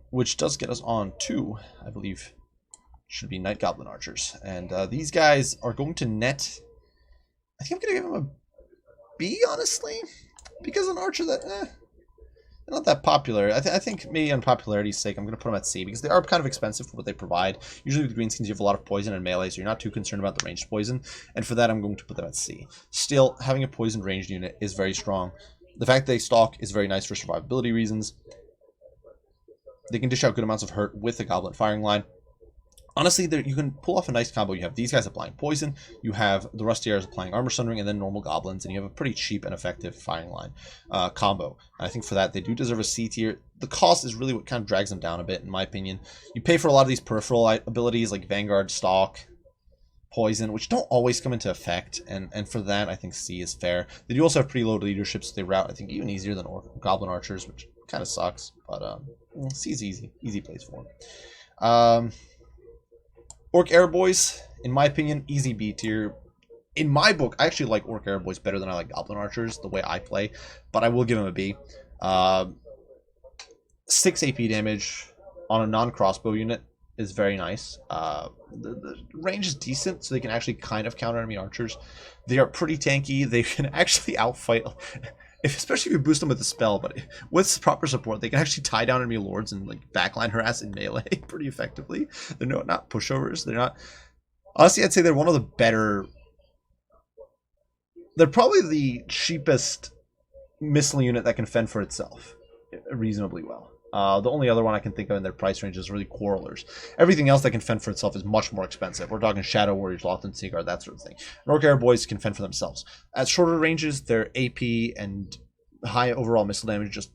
Which does get us on to, I believe, should be Night Goblin Archers. And these guys are going to net... I think I'm going to give them a B, honestly. because an archer that, they're not that popular. I think maybe on popularity's sake, I'm going to put them at C because they are kind of expensive for what they provide. Usually with Greenskins, you have a lot of poison and melee, so you're not too concerned about the ranged poison. And for that, I'm going to put them at C. Still, having a poison ranged unit is very strong. The fact that they stalk is very nice for survivability reasons. They can dish out good amounts of hurt with the Goblin firing line. Honestly, you can pull off a nice combo. You have these guys applying poison, you have the Rusty Arrows applying armor sundering, and then normal goblins, and you have a pretty cheap and effective firing line combo. And I think for that, they do deserve a C tier. The cost is really what kind of drags them down a bit, in my opinion. You pay for a lot of these peripheral abilities like Vanguard, Stalk, Poison, which don't always come into effect, and for that, I think C is fair. They do also have pretty low leadership, so they route, I think, even easier than Goblin Archers, which kind of sucks, but C is easy. Easy plays for them. Orc Airboys, in my opinion, easy B tier. In my book, I actually like Orc Airboys better than I like Goblin Archers, the way I play, but I will give them a B. 6 AP damage on a non-crossbow unit is very nice. The range is decent, so they can actually kind of counter enemy archers. They are pretty tanky. They can actually outfight, especially if you boost them with the spell, but with proper support, they can actually tie down enemy lords and like backline harass in melee pretty effectively. They're not pushovers. They're not. Honestly, I'd say they're one of the better. They're probably the cheapest missile unit that can fend for itself reasonably well. The only other one I can think of in their price range is really Quarrelers. Everything else that can fend for itself is much more expensive. We're talking Shadow Warriors, Loth and Seaguard, that sort of thing. And Orc Airboys can fend for themselves. At shorter ranges, their AP and high overall missile damage just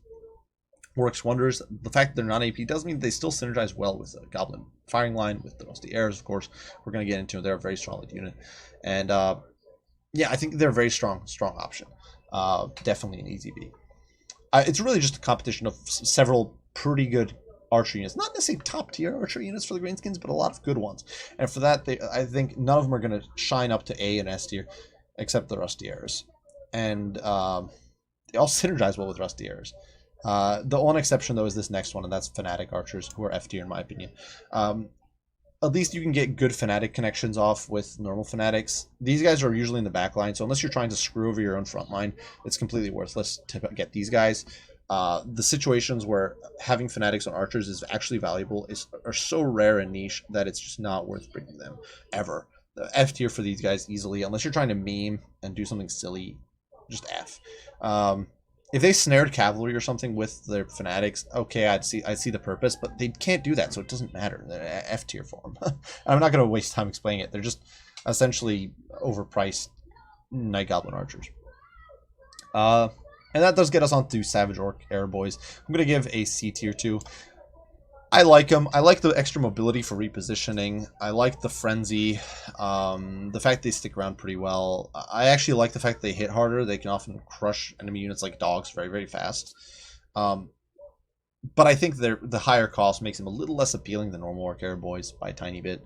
works wonders. The fact that they're not AP does mean they still synergize well with the Goblin firing line, with the Rusty Arrows, of course. We're going to get into it. They're a very strong unit. And yeah, I think they're a very strong option. Definitely an easy B. It's really just a competition of several pretty good archer units. Not necessarily top tier archer units for the Greenskins, but a lot of good ones. And for that, I think none of them are going to shine up to A and S tier, except the Rusty Arrows. And they all synergize well with Rusty Arrows. The one exception, though, is this next one, and that's Fanatic Archers, who are F tier in my opinion. At least you can get good Fanatic connections off with normal Fanatics. These guys are usually in the back line, so unless you're trying to screw over your own front line, it's completely worthless to get these guys. The situations where having Fanatics on Archers is actually valuable are so rare and niche that it's just not worth bringing them, ever. The F tier for these guys easily, unless you're trying to meme and do something silly, just F. If they snared Cavalry or something with their Fanatics, okay, I'd see the purpose, but they can't do that, so it doesn't matter. They're F tier for them. I'm not going to waste time explaining it. They're just essentially overpriced Night Goblin Archers. And that does get us on to Savage Orc Airboys. I'm going to give a C tier too. I like them. I like the extra mobility for repositioning. I like the frenzy. The fact they stick around pretty well. I actually like the fact they hit harder. They can often crush enemy units like dogs very, very fast. But I think the higher cost makes them a little less appealing than normal Orc Airboys by a tiny bit.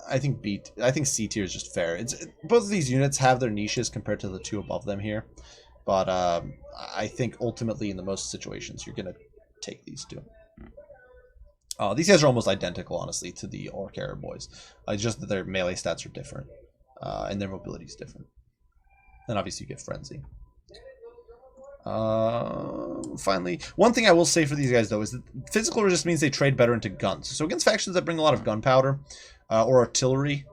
I think C tier is just fair. Both of these units have their niches compared to the two above them here. But I think ultimately in the most situations you're going to take these two. These guys are almost identical, honestly, to the Orc Airboys. Just that their melee stats are different. And their mobility is different. And obviously you get Frenzy. Finally, one thing I will say for these guys, though, is that physical resist means they trade better into guns. So against factions that bring a lot of gunpowder or artillery,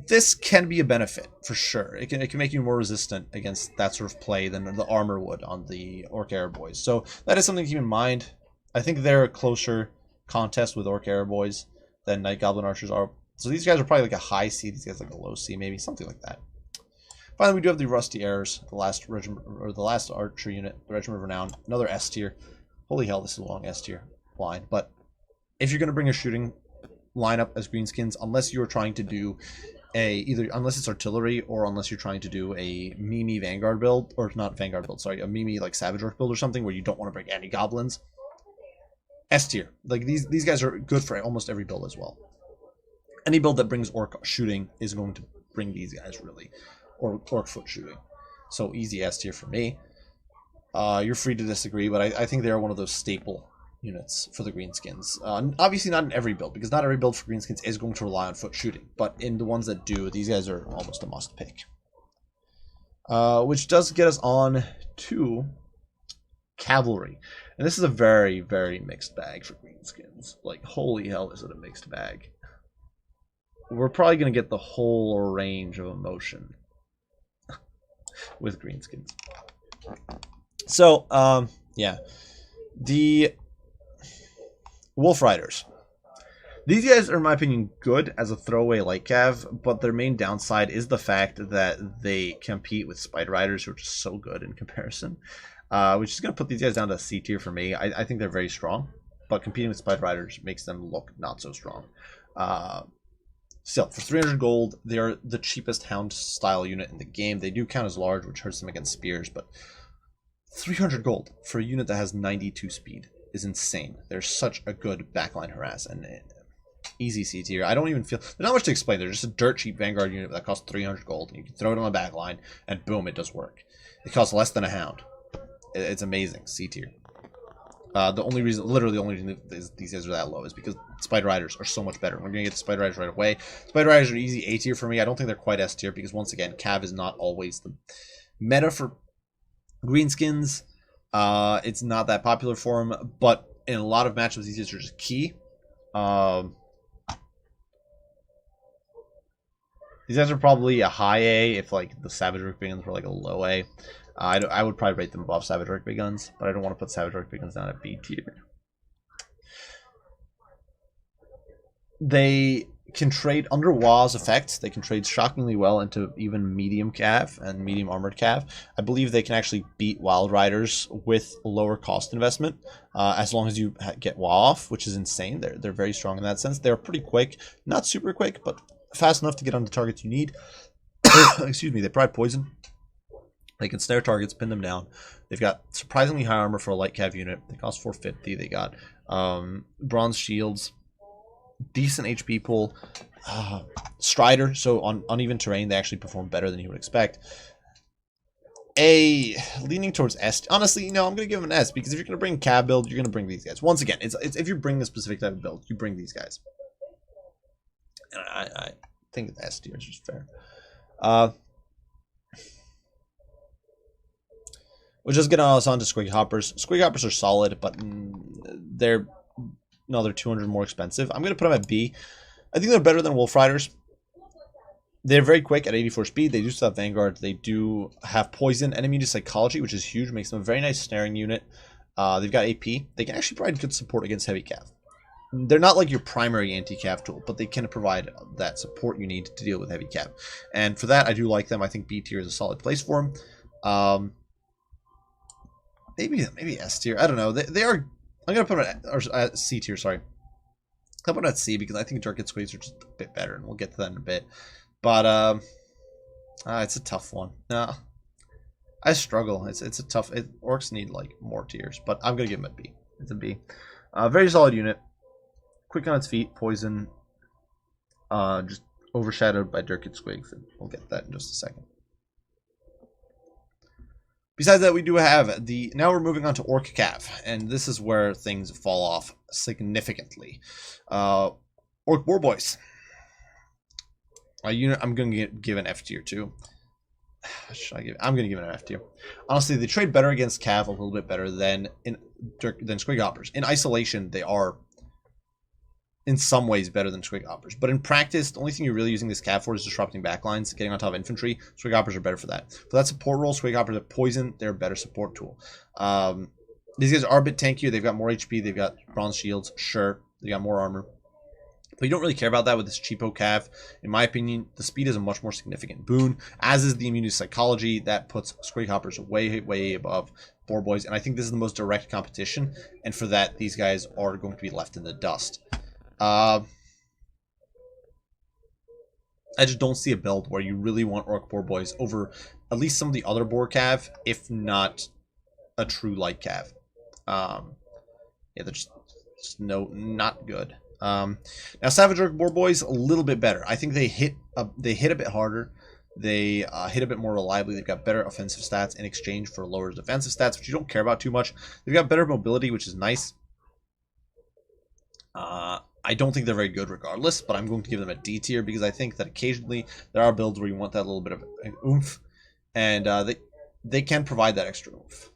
this can be a benefit, for sure. It can make you more resistant against that sort of play than the armor would on the Orc Airboys. So that is something to keep in mind. I think they're a closer contest with Orc Airboys than Night Goblin Archers are. So these guys are probably like a high C, these guys like a low C, maybe something like that. Finally, we do have the Rusty Arrows, the last regiment, or the last archer unit, the Regiment of Renown, another S tier. Holy hell, this is a long S tier line. But if you're going to bring a shooting lineup as Greenskins, unless you're trying to do unless it's artillery, or unless you're trying to do a Mimi Vanguard build, or not Vanguard build, sorry, a Mimi like Savage Orc build or something where you don't want to bring any goblins, S tier. Like these guys are good for almost every build as well. Any build that brings orc shooting is going to bring these guys really, or orc foot shooting. So easy S tier for me. You're free to disagree, but I think they're one of those staple units for the Greenskins. Obviously not in every build, because not every build for Greenskins is going to rely on foot shooting. But in the ones that do, these guys are almost a must pick. which does get us on to Cavalry. And this is a very, very mixed bag for Greenskins. Like, holy hell, is it a mixed bag. We're probably going to get the whole range of emotion with Greenskins. So, yeah. The Wolf Riders. These guys are, in my opinion, good as a throwaway light cav, but their main downside is the fact that they compete with Spider Riders, who are just so good in comparison. Which is going to put these guys down to C tier for me. I think they're very strong, but competing with Spider Riders makes them look not so strong. Still, for 300 gold, they're the cheapest Hound style unit in the game. They do count as large, which hurts them against spears, but 300 gold for a unit that has 92 speed is insane. They're such a good backline harass, and easy C tier. I don't even feel... There's not much to explain. They're just a dirt cheap Vanguard unit that costs 300 gold. And you can throw it on the back line, and boom, it does work. It costs less than a Hound. It's amazing. C tier. The only reason, literally the only reason these guys are that low is because Spider Riders are so much better. We're going to get to Spider Riders right away. Spider Riders are easy A tier for me. I don't think they're quite S tier because, once again, Cav is not always the meta for Greenskins. It's not that popular for them, but in a lot of matchups, these guys are just key. These guys are probably a high A if, like, the Savage Rook Big Guns were like a low A. I would probably rate them above Savage Rook Big Guns, but I don't want to put Savage Rook Big Guns down at B tier. They can trade under WA's effect. They can trade shockingly well into even medium cav and medium armored cav. I believe they can actually beat Wild Riders with lower cost investment, as long as you get WA off, which is insane. They're very strong in that sense. They're pretty quick, not super quick, but fast enough to get on the targets you need. Excuse me. They provide poison. They can snare targets, pin them down. They've got surprisingly high armor for a light cav unit. They cost 450. They got bronze shields, decent HP pool, Strider. So on uneven terrain, they actually perform better than you would expect. Leaning towards S. Honestly, no, I'm going to give them an S because if you're going to bring cav build, you're going to bring these guys. Once again, it's if you bring a specific type of build, you bring these guys. And I think S tier is just fair. We'll just get us on to Squig Hoppers. Squig Hoppers are solid, but they're another 200 more expensive. I'm going to put them at B. I think they're better than Wolf Riders. They're very quick at 84 speed. They do still have Vanguard. They do have poison and immune to psychology, which is huge. Makes them a very nice snaring unit. They've got AP. They can actually provide good support against heavy cav. They're not like your primary anti-cav tool, but they can provide that support you need to deal with heavy cav. And for that, I do like them. I think B tier is a solid place for them. Maybe S tier. I don't know. They are. I'm gonna put them at C tier. Sorry, I'll put them at C because I think Dark Squigs are just a bit better, and we'll get to that in a bit. But it's a tough one. No, I struggle. It's a tough. Orcs need like more tiers, but I'm gonna give them a B. It's a B. Very solid unit. Quick on its feet. Poison. Just overshadowed by Dirk Squigs, and we'll get to that in just a second. Besides that, we do have now we're moving on to Orc Cav, and this is where things fall off significantly. Orc Warboss. A unit I'm going to give an F tier to. I'm going to give it an F tier. Honestly, they trade better against Cav, a little bit better than Squig Hoppers. In isolation, they are in some ways better than Squig Hoppers. But in practice, the only thing you're really using this Cav for is disrupting backlines, getting on top of infantry. Squig Hoppers are better for that. For that support role, Squig Hoppers have poison. They're a better support tool. These guys are a bit tankier. They've got more HP. They've got bronze shields. Sure. They got more armor. But you don't really care about that with this cheapo Cav. In my opinion, the speed is a much more significant boon, as is the immunity psychology. That puts Squig Hoppers way, way above Boyz. And I think this is the most direct competition. And for that, these guys are going to be left in the dust. I just don't see a build where you really want Orc Boyz over at least some of the other Boar Cav, if not a true light Cav. Yeah, they're just not good. Now Savage Orc Boyz a little bit better. I think they hit a bit harder. They hit a bit more reliably. They've got better offensive stats in exchange for lower defensive stats, which you don't care about too much. They've got better mobility, which is nice. I don't think they're very good regardless, but I'm going to give them a D tier because I think that occasionally there are builds where you want that little bit of oomph. and they can provide that extra oomph.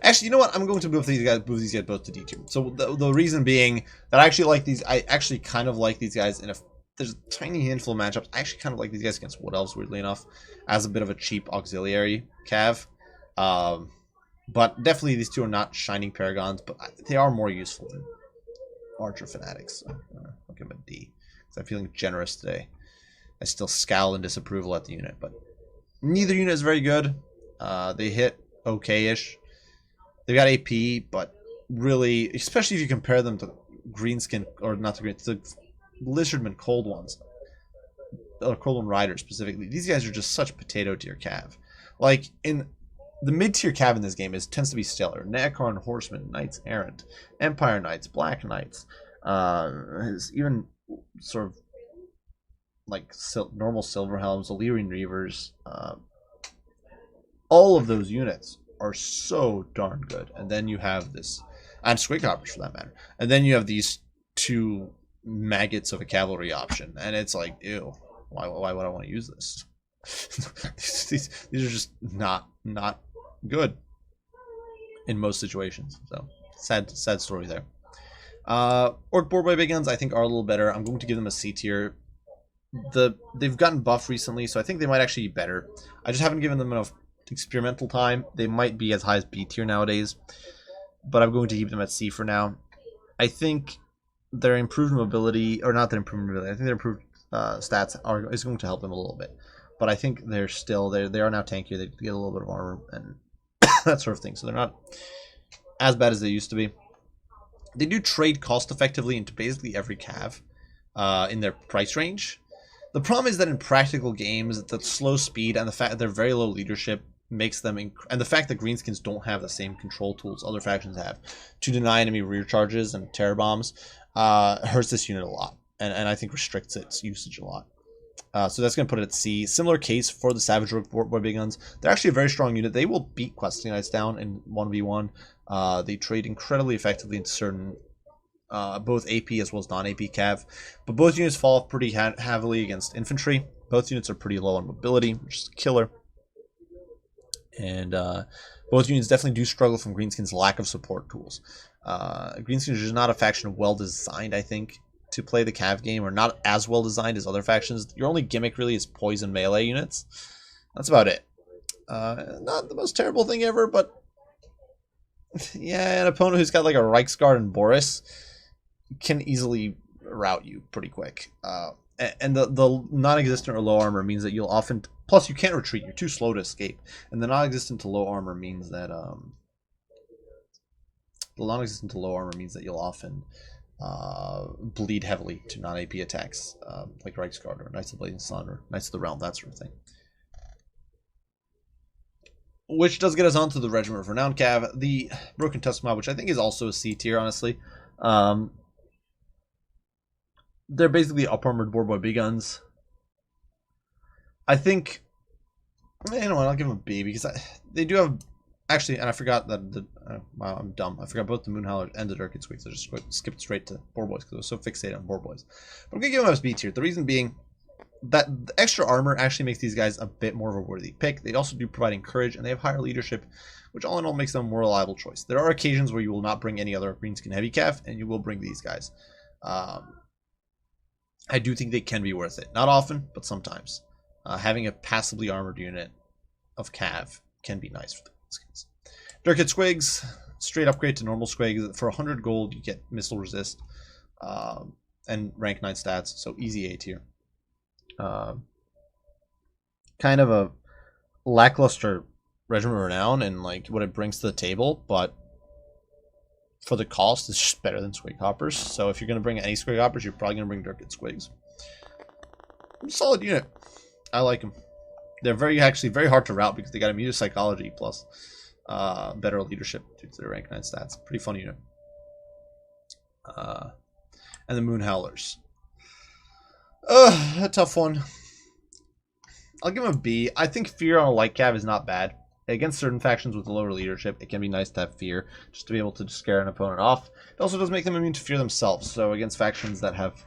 Actually, you know what? I'm going to move these guys both to D tier. So the reason being that I actually like these. I actually kind of like these guys. And if there's a tiny handful of matchups, I actually kind of like these guys against Wood Elves. Weirdly enough, as a bit of a cheap auxiliary cav. But definitely these two are not shining paragons, but they are more useful than Archer Fanatics. So, I'll give them a D. Because I'm feeling generous today. I still scowl in disapproval at the unit, but neither unit is very good. They hit okay-ish. They've got AP, but really, especially if you compare them to Greenskin, or not to Green, to Lizardman Cold Ones, or Cold One Riders specifically, these guys are just such potato tier cav. Like, in the mid-tier cav in this game tends to be stellar. Necron, Horsemen, Knights Errant, Empire Knights, Black Knights, even sort of like normal Silverhelms, Illyrian Reavers, all of those units are so darn good. And then you have this, and Squighoppers for that matter. And then you have these two maggots of a cavalry option, and it's like, ew, why would I want to use this? these are just not good in most situations. So sad story there. Orc Boar by Big Guns I think are a little better. I'm going to give them a C tier. They've gotten buffed recently, so I think they might actually be better. I just haven't given them enough experimental time. They might be as high as B tier nowadays, but I'm going to keep them at C for now. I think their improved mobility, or not their improved mobility, I think their improved stats is going to help them a little bit. But I think they are now tankier. They get a little bit of armor and that sort of thing, so they're not as bad as they used to be. They do trade cost effectively into basically every cav in their price range. The problem is that in practical games, the slow speed and the fact that they're very low leadership makes them, and the fact that Greenskins don't have the same control tools other factions have to deny enemy rear charges and terror bombs hurts this unit a lot, and I think restricts its usage a lot. So that's going to put it at C. Similar case for the Savage Rook Boy Big Guns. They're actually a very strong unit. They will beat Questing Knights down in 1v1. They trade incredibly effectively into certain both AP as well as non-AP cav. But both units fall off pretty heavily against infantry. Both units are pretty low on mobility, which is killer. And both units definitely do struggle from Greenskins' lack of support tools. Greenskins is just not a faction well designed, I think, to play the cav game, or not as well designed as other factions. Your only gimmick really is poison melee units. That's about it. Not the most terrible thing ever, but yeah, an opponent who's got like a Reiksguard and Boris can easily rout you pretty quick. And the non-existent or low armor means that you'll often, plus you can't retreat, you're too slow to escape. And the non-existent to low armor means that you'll often bleed heavily to non-AP attacks, like Reiksguard or Knights of the Blazing Sun or Knights of the Realm, that sort of thing. Which does get us on to the Regiment of Renown cav, the Broken Tusk Mob, which I think is also a C tier, honestly. They're basically up-armored Boar Boy Big Guns. I think, you know what, I'll give them a B, because they do have, actually, and I forgot that, wow, I'm dumb. I forgot both the Moonhowlers and the Dirked Squigs. I just skipped straight to Boar Boys, because I was so fixated on Boar Boys. But I'm going to give them a B tier. The reason being that the extra armor actually makes these guys a bit more of a worthy pick. They also do provide courage, and they have higher leadership, which all in all makes them a more reliable choice. There are occasions where you will not bring any other Greenskin heavy cav, and you will bring these guys. I do think they can be worth it. Not often, but sometimes. Having a passively armored unit of cav can be nice for the Greenskins. Dirked Squigs, straight upgrade to normal Squigs. For 100 gold, you get missile resist and rank 9 stats, so easy A tier. Kind of a lackluster Regiment of Renown and like what it brings to the table, but for the cost, it's just better than Squighoppers. So if you're going to bring any Squighoppers, you're probably going to bring Dirked Squigs. Solid unit. I like them. They're actually very hard to route because they got immune psychology plus better leadership due to their rank 9 stats. Pretty fun unit. And the Moonhowlers. A tough one. I'll give them a B. I think Fear on a light cav is not bad. Against certain factions with lower leadership, it can be nice to have Fear, just to be able to scare an opponent off. It also does make them immune to Fear themselves, so against factions that have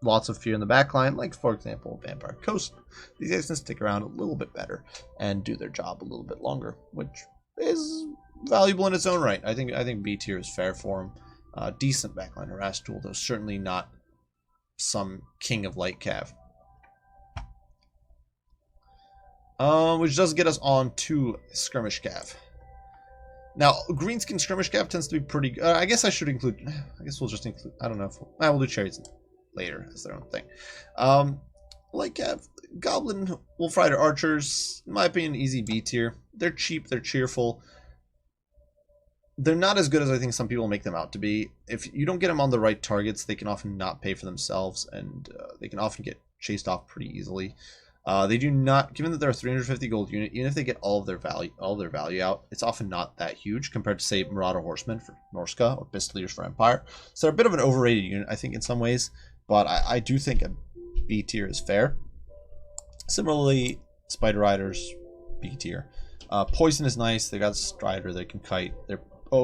lots of fear in the backline, like for example Vampire Coast. These guys can stick around a little bit better and do their job a little bit longer, which is valuable in its own right. I think B tier is fair for him. Decent backline harass tool, though certainly not some king of light cav. Which does get us on to Skirmish cav. Now, Greenskin Skirmish cav tends to be pretty. I guess I should include. I guess we'll just include. I don't know if we'll do chariots later as their own thing. Light cav, Goblin Wolf Rider Archers, in my opinion, easy B tier. They're cheap. They're cheerful. They're not as good as I think some people make them out to be. If you don't get them on the right targets, they can often not pay for themselves, and they can often get chased off pretty easily. They do not, given that they're a 350 gold unit, even if they get all of their value out, it's often not that huge compared to, say, Marauder Horsemen for Norska or Beast Leaders for Empire. So they're a bit of an overrated unit, I think, in some ways, but I do think a B tier is fair. Similarly, Spider Riders, B tier. Poison is nice. They got Strider. They can kite. They're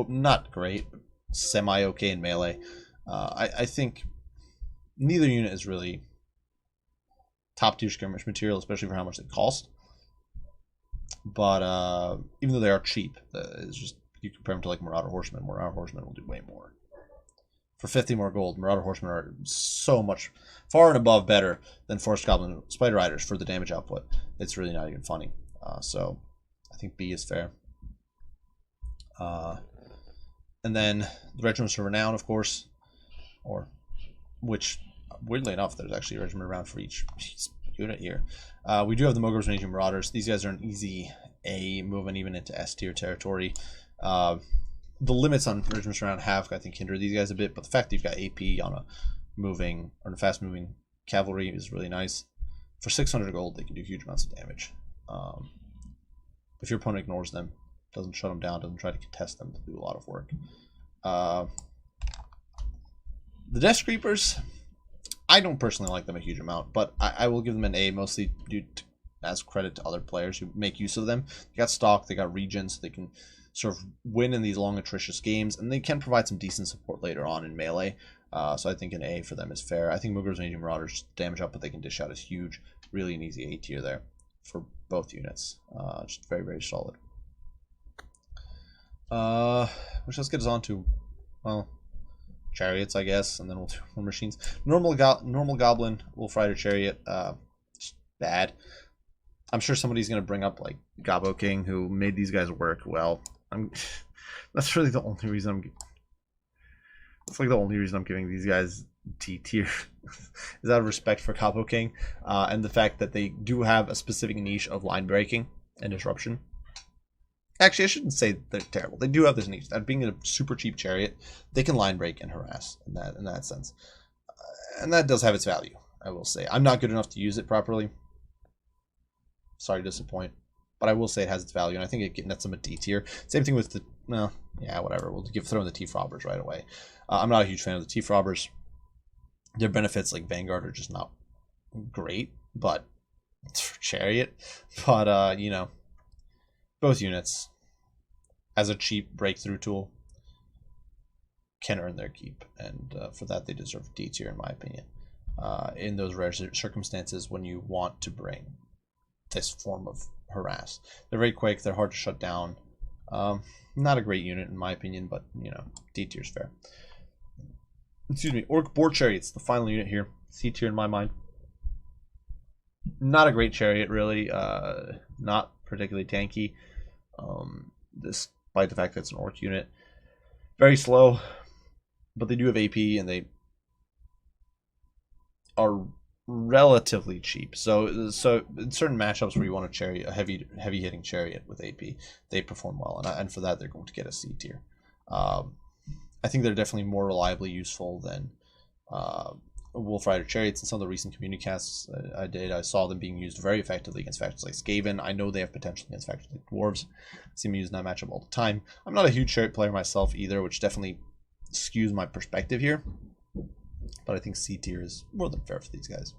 not great, but semi-okay in melee. I think neither unit is really top tier skirmish material, especially for how much they cost. But even though they are cheap, it's just you compare them to like Marauder Horsemen. Marauder Horsemen will do way more. For 50 more gold, Marauder Horsemen are so much far and above better than Forest Goblin Spider Riders for the damage output. It's really not even funny. So I think B is fair. And then the Regiments of Renown, of course, which weirdly enough, there's actually a regiment around for each unit here. We do have the Mogres Ranging Marauders. These guys are an easy A, moving even into S tier territory. The limits on Regiments Renown have, I think, hindered these guys a bit, but the fact that you've got AP on a fast moving cavalry is really nice. For 600 gold, they can do huge amounts of damage. If your opponent ignores them, doesn't shut them down, doesn't try to contest them, to do a lot of work. The Death Creepers, I don't personally like them a huge amount, but I will give them an A, mostly due to, as credit to other players who make use of them. They got stock, they got regions, they can sort of win in these long attritious games, and they can provide some decent support later on in melee. So I think an A for them is fair. I think Mogres Ranging Marauders damage output they can dish out is huge. Really an easy A tier there for both units. Just very, very solid. Which let's get us on to, well, chariots, I guess, and then we'll do more machines. Normal Goblin Wolf Rider Chariot, just bad. I'm sure somebody's gonna bring up like Gobbo King, who made these guys work well. That's really the only reason That's like the only reason I'm giving these guys T tier. Is out of respect for Gobbo King, and the fact that they do have a specific niche of line breaking and disruption. Actually, I shouldn't say they're terrible. They do have this niche. That being a super cheap chariot, they can line break and harass in that sense. And that does have its value, I will say. I'm not good enough to use it properly. Sorry to disappoint. But I will say it has its value, and I think it nets them a D tier. Same thing with the... Well, yeah, whatever. We'll throw in the Thief Robbers right away. I'm not a huge fan of the Thief Robbers. Their benefits, like Vanguard, are just not great, but it's for chariot. But, you know, both units, as a cheap breakthrough tool, can earn their keep, and for that they deserve D tier in my opinion. In those rare circumstances when you want to bring this form of harass, they're very quick, they're hard to shut down. Not a great unit in my opinion, but you know, D tier is fair. Excuse me, Orc Boar Chariots, the final unit here, C tier in my mind. Not a great chariot really, not particularly tanky. Despite the fact that it's an orc unit, very slow, but they do have AP and they are relatively cheap. So in certain matchups where you want a heavy hitting chariot with AP, they perform well, and for that they're going to get a C tier. I think they're definitely more reliably useful than Wolf Rider Chariots. In some of the recent community casts I saw them being used very effectively against factions like Skaven. I know they have potential against factions like Dwarves. See me using that matchup all the time. I'm not a huge chariot player myself either, which definitely skews my perspective here. But I think C tier is more than fair for these guys.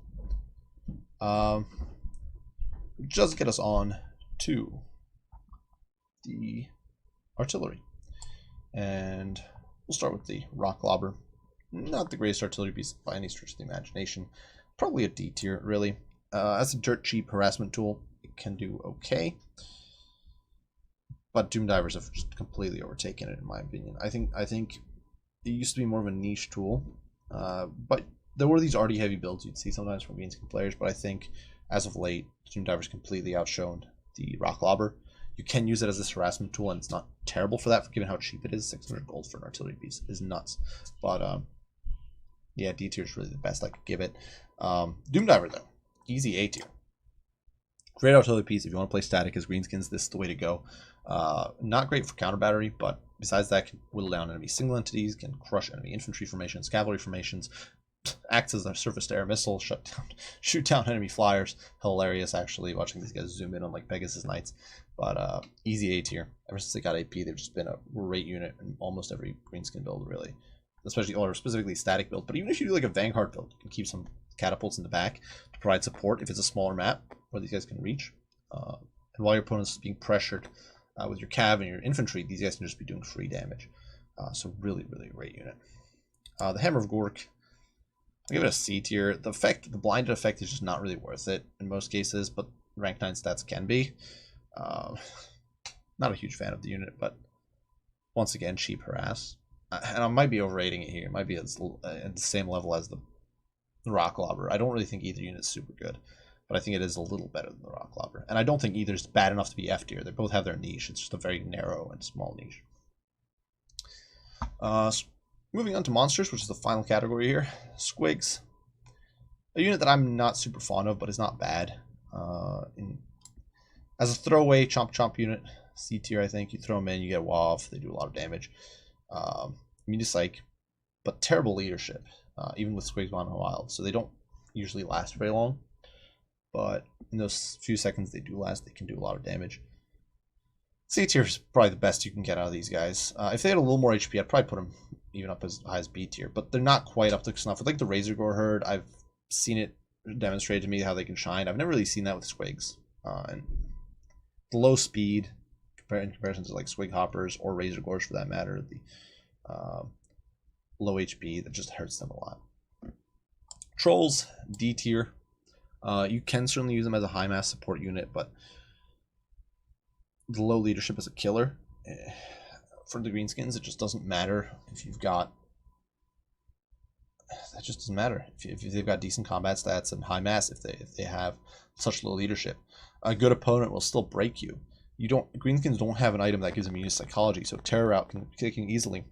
Just get us on to the artillery. And we'll start with the Rock Lobber. not the greatest artillery piece by any stretch of the imagination. Probably a D tier, really. As a dirt cheap harassment tool, it can do okay. But Doom Divers have just completely overtaken it, in my opinion. I think it used to be more of a niche tool, but there were these arty heavy builds you'd see sometimes from Greenskin players. But I think as of late, Doom Divers completely outshone the Rock Lobber. You can use it as this harassment tool, and it's not terrible for that, given how cheap it is. 600 gold for an artillery piece is nuts. But yeah, D tier is really the best I could give it. Doom Diver though, easy A tier. Great artillery piece if you want to play static as Greenskins. This is the way to go. Not great for counter battery, but besides that, can whittle down enemy single entities, can crush enemy infantry formations, cavalry formations, acts as a surface-to-air missile, shoot down enemy flyers. Hilarious, actually, watching these guys zoom in on like Pegasus Knights. But easy A tier. Ever since they got AP, they've just been a great unit in almost every Greenskin build, really. Especially, or specifically static build. But even if you do like a Vanguard build, you can keep some catapults in the back to provide support if it's a smaller map where these guys can reach. And while your opponent's being pressured with your cav and your infantry, these guys can just be doing free damage. So really, really great unit. The Hammer of Gork, I'll give it a C tier. The effect, the blinded effect, is just not really worth it in most cases, but rank 9 stats can be. Not a huge fan of the unit, but once again, cheap harass. And I might be overrating it here. It might be at the same level as the Rock Lobber. I don't really think either unit is super good, but I think it is a little better than the Rock Lobber. And I don't think either is bad enough to be F tier. They both have their niche. It's just a very narrow and small niche. Moving on to monsters, which is the final category here. Squigs. A unit that I'm not super fond of, but is not bad. As a throwaway chomp chomp unit, C tier, I think. You throw them in, you get WoW. They do a lot of damage. Immune Psych, but terrible leadership, even with Squigs Mono Wild. So they don't usually last very long. But in those few seconds they do last, they can do a lot of damage. C tier is probably the best you can get out of these guys. If they had a little more HP, I'd probably put them even up as high as B tier. But they're not quite up to snuff. With like the Razor Gore Herd, I've seen it demonstrated to me how they can shine. I've never really seen that with Squigs. And the low speed, in comparison to like Swig Hoppers or Razor Gores for that matter, the low HP, that just hurts them a lot. Trolls, D tier. You can certainly use them as a high mass support unit, but the low leadership is a killer. For the Greenskins, it just doesn't matter if you've got... That just doesn't matter. If they've got decent combat stats and high mass, if they have such low leadership. A good opponent will still break you. Greenskins don't have an item that gives immune psychology, so Terror Route can kick in easily.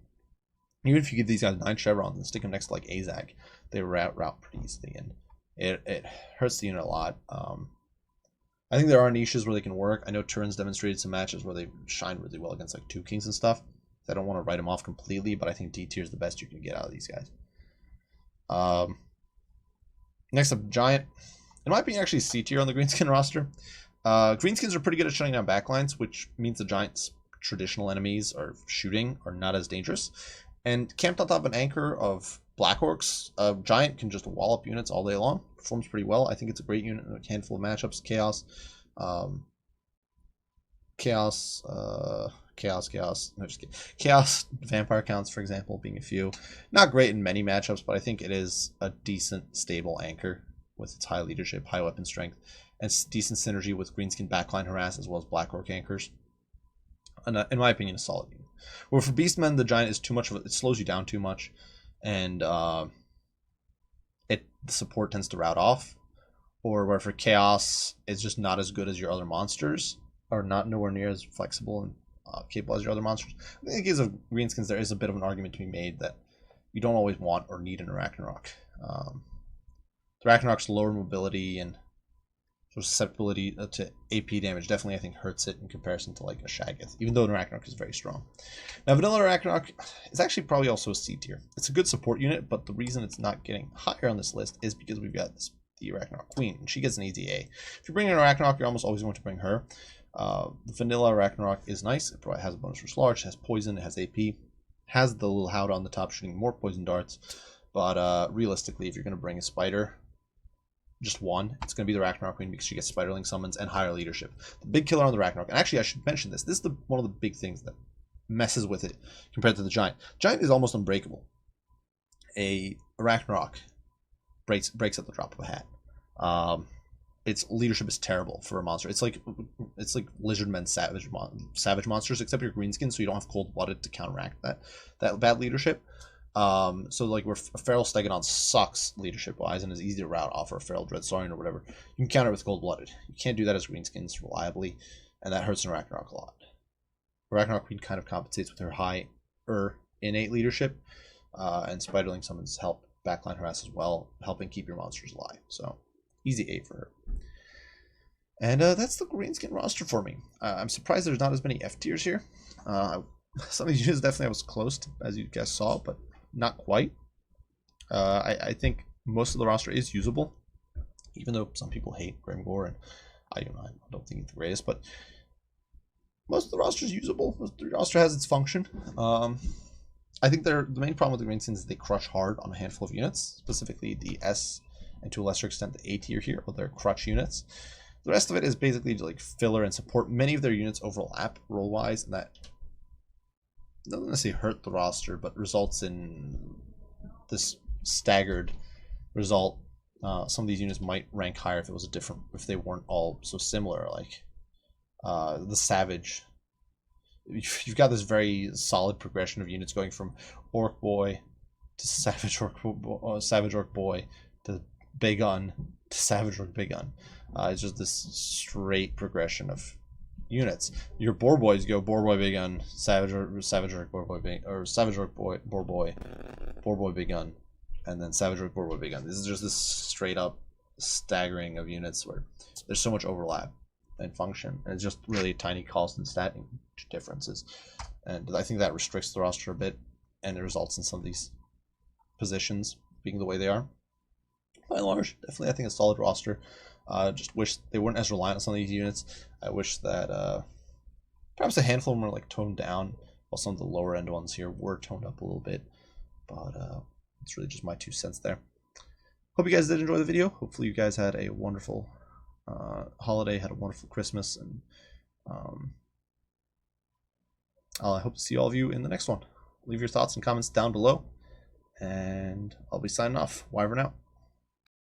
Even if you give these guys 9 chevrons and stick them next to like Azag, they route pretty easily, and it hurts the unit a lot. I think there are niches where they can work. I know Turin's demonstrated some matches where they shine really well against like 2 Kings and stuff. I don't want to write them off completely, but I think D tier is the best you can get out of these guys. Next up, Giant. In my opinion, actually C tier on the Greenskin roster. Greenskins are pretty good at shutting down backlines, which means the Giant's traditional enemies are shooting are not as dangerous. And camped on top of an anchor of Black Orcs, Giant can just wallop units all day long. Performs pretty well. I think it's a great unit in a handful of matchups. Chaos. No, just kidding. Chaos Vampire counts, for example, being a few. Not great in many matchups, but I think it is a decent, stable anchor with its high leadership, high weapon strength, and decent synergy with Greenskin backline harass as well as Black Orc anchors. And, in my opinion, a solid unit. Where for Beastmen, the Giant is too much of it slows you down too much, and the support tends to route off. Or where for Chaos, it's just not as good as your other monsters, or not nowhere near as flexible and capable as your other monsters. I think in the case of Greenskins, there is a bit of an argument to be made that you don't always want or need an Ragnarok. The Ragnarok's lower mobility and sort of susceptibility to AP damage definitely, I think, hurts it in comparison to like a Shaggoth, even though the Ragnarok is very strong. Now, Vanilla Ragnarok is actually probably also a C tier. It's a good support unit, but the reason it's not getting higher on this list is because we've got the Ragnarok Queen, and she gets an easy A. If you bring in a Ragnarok, you're almost always going to bring her. The Vanilla Ragnarok is nice. It probably has a bonus for Large, it has poison, it has AP, has the little Howdah on the top shooting more poison darts, but realistically, if you're going to bring a Spider, just one, it's going to be the Ragnarok Queen because she gets Spiderling summons and higher leadership. The big killer on the Ragnarok, and actually I should mention this, is one of the big things that messes with it compared to the Giant. Giant is almost unbreakable. a Ragnarok breaks at the drop of a hat. Its leadership is terrible for a monster. It's like Lizardmen savage monsters, except you're Greenskins, so you don't have cold-blooded to counteract that bad leadership. So like where a Feral Stegodon sucks leadership-wise and is easy to route off, or a Feral Dreadsaurian or whatever, you can counter it with cold-blooded. You can't do that as Greenskins reliably, and that hurts in Ragnarok a lot. Ragnarok Queen kind of compensates with her high innate leadership, and Spiderling summons help backline harass as well, helping keep your monsters alive. So easy 8 for her. And that's the Greenskin roster for me. I'm surprised there's not as many F tiers here. Some of these units definitely I was close to, as you guys saw, but not quite. I think most of the roster is usable, even though some people hate Grimgore, and I don't think it's the greatest, but most of the roster is usable. Most of the roster has its function. I think the main problem with the Greenskins is they crush hard on a handful of units, specifically the S and to a lesser extent the A tier here, or their crutch units. The rest of it is basically like filler and support. Many of their units overlap role-wise, and that doesn't necessarily hurt the roster, but results in this staggered result. Some of these units might rank higher if they weren't all so similar. Like the Savage, you've got this very solid progression of units going from Orc Boy to Savage Orc Boy to Big Gun to Savage Orc Big Gun. It's just this straight progression of units. Your Boar Boys go Boar Boy Big Gun, Savage Orc Boar Boy Big, or Savage Orc Boar Boy Big Gun, and then Savage Orc Boar Boy Big Gun. This is just this straight up staggering of units where there's so much overlap and function, and it's just really tiny cost and stat differences. And I think that restricts the roster a bit, and it results in some of these positions being the way they are. By and large, definitely I think a solid roster. Just wish they weren't as reliant on some of these units. I wish that perhaps a handful of them were like toned down, while some of the lower end ones here were toned up a little bit. But it's really just my 2 cents there. Hope you guys did enjoy the video. Hopefully you guys had a wonderful holiday, had a wonderful Christmas, and I hope to see all of you in the next one. Leave your thoughts and comments down below, and I'll be signing off. Wyvern out.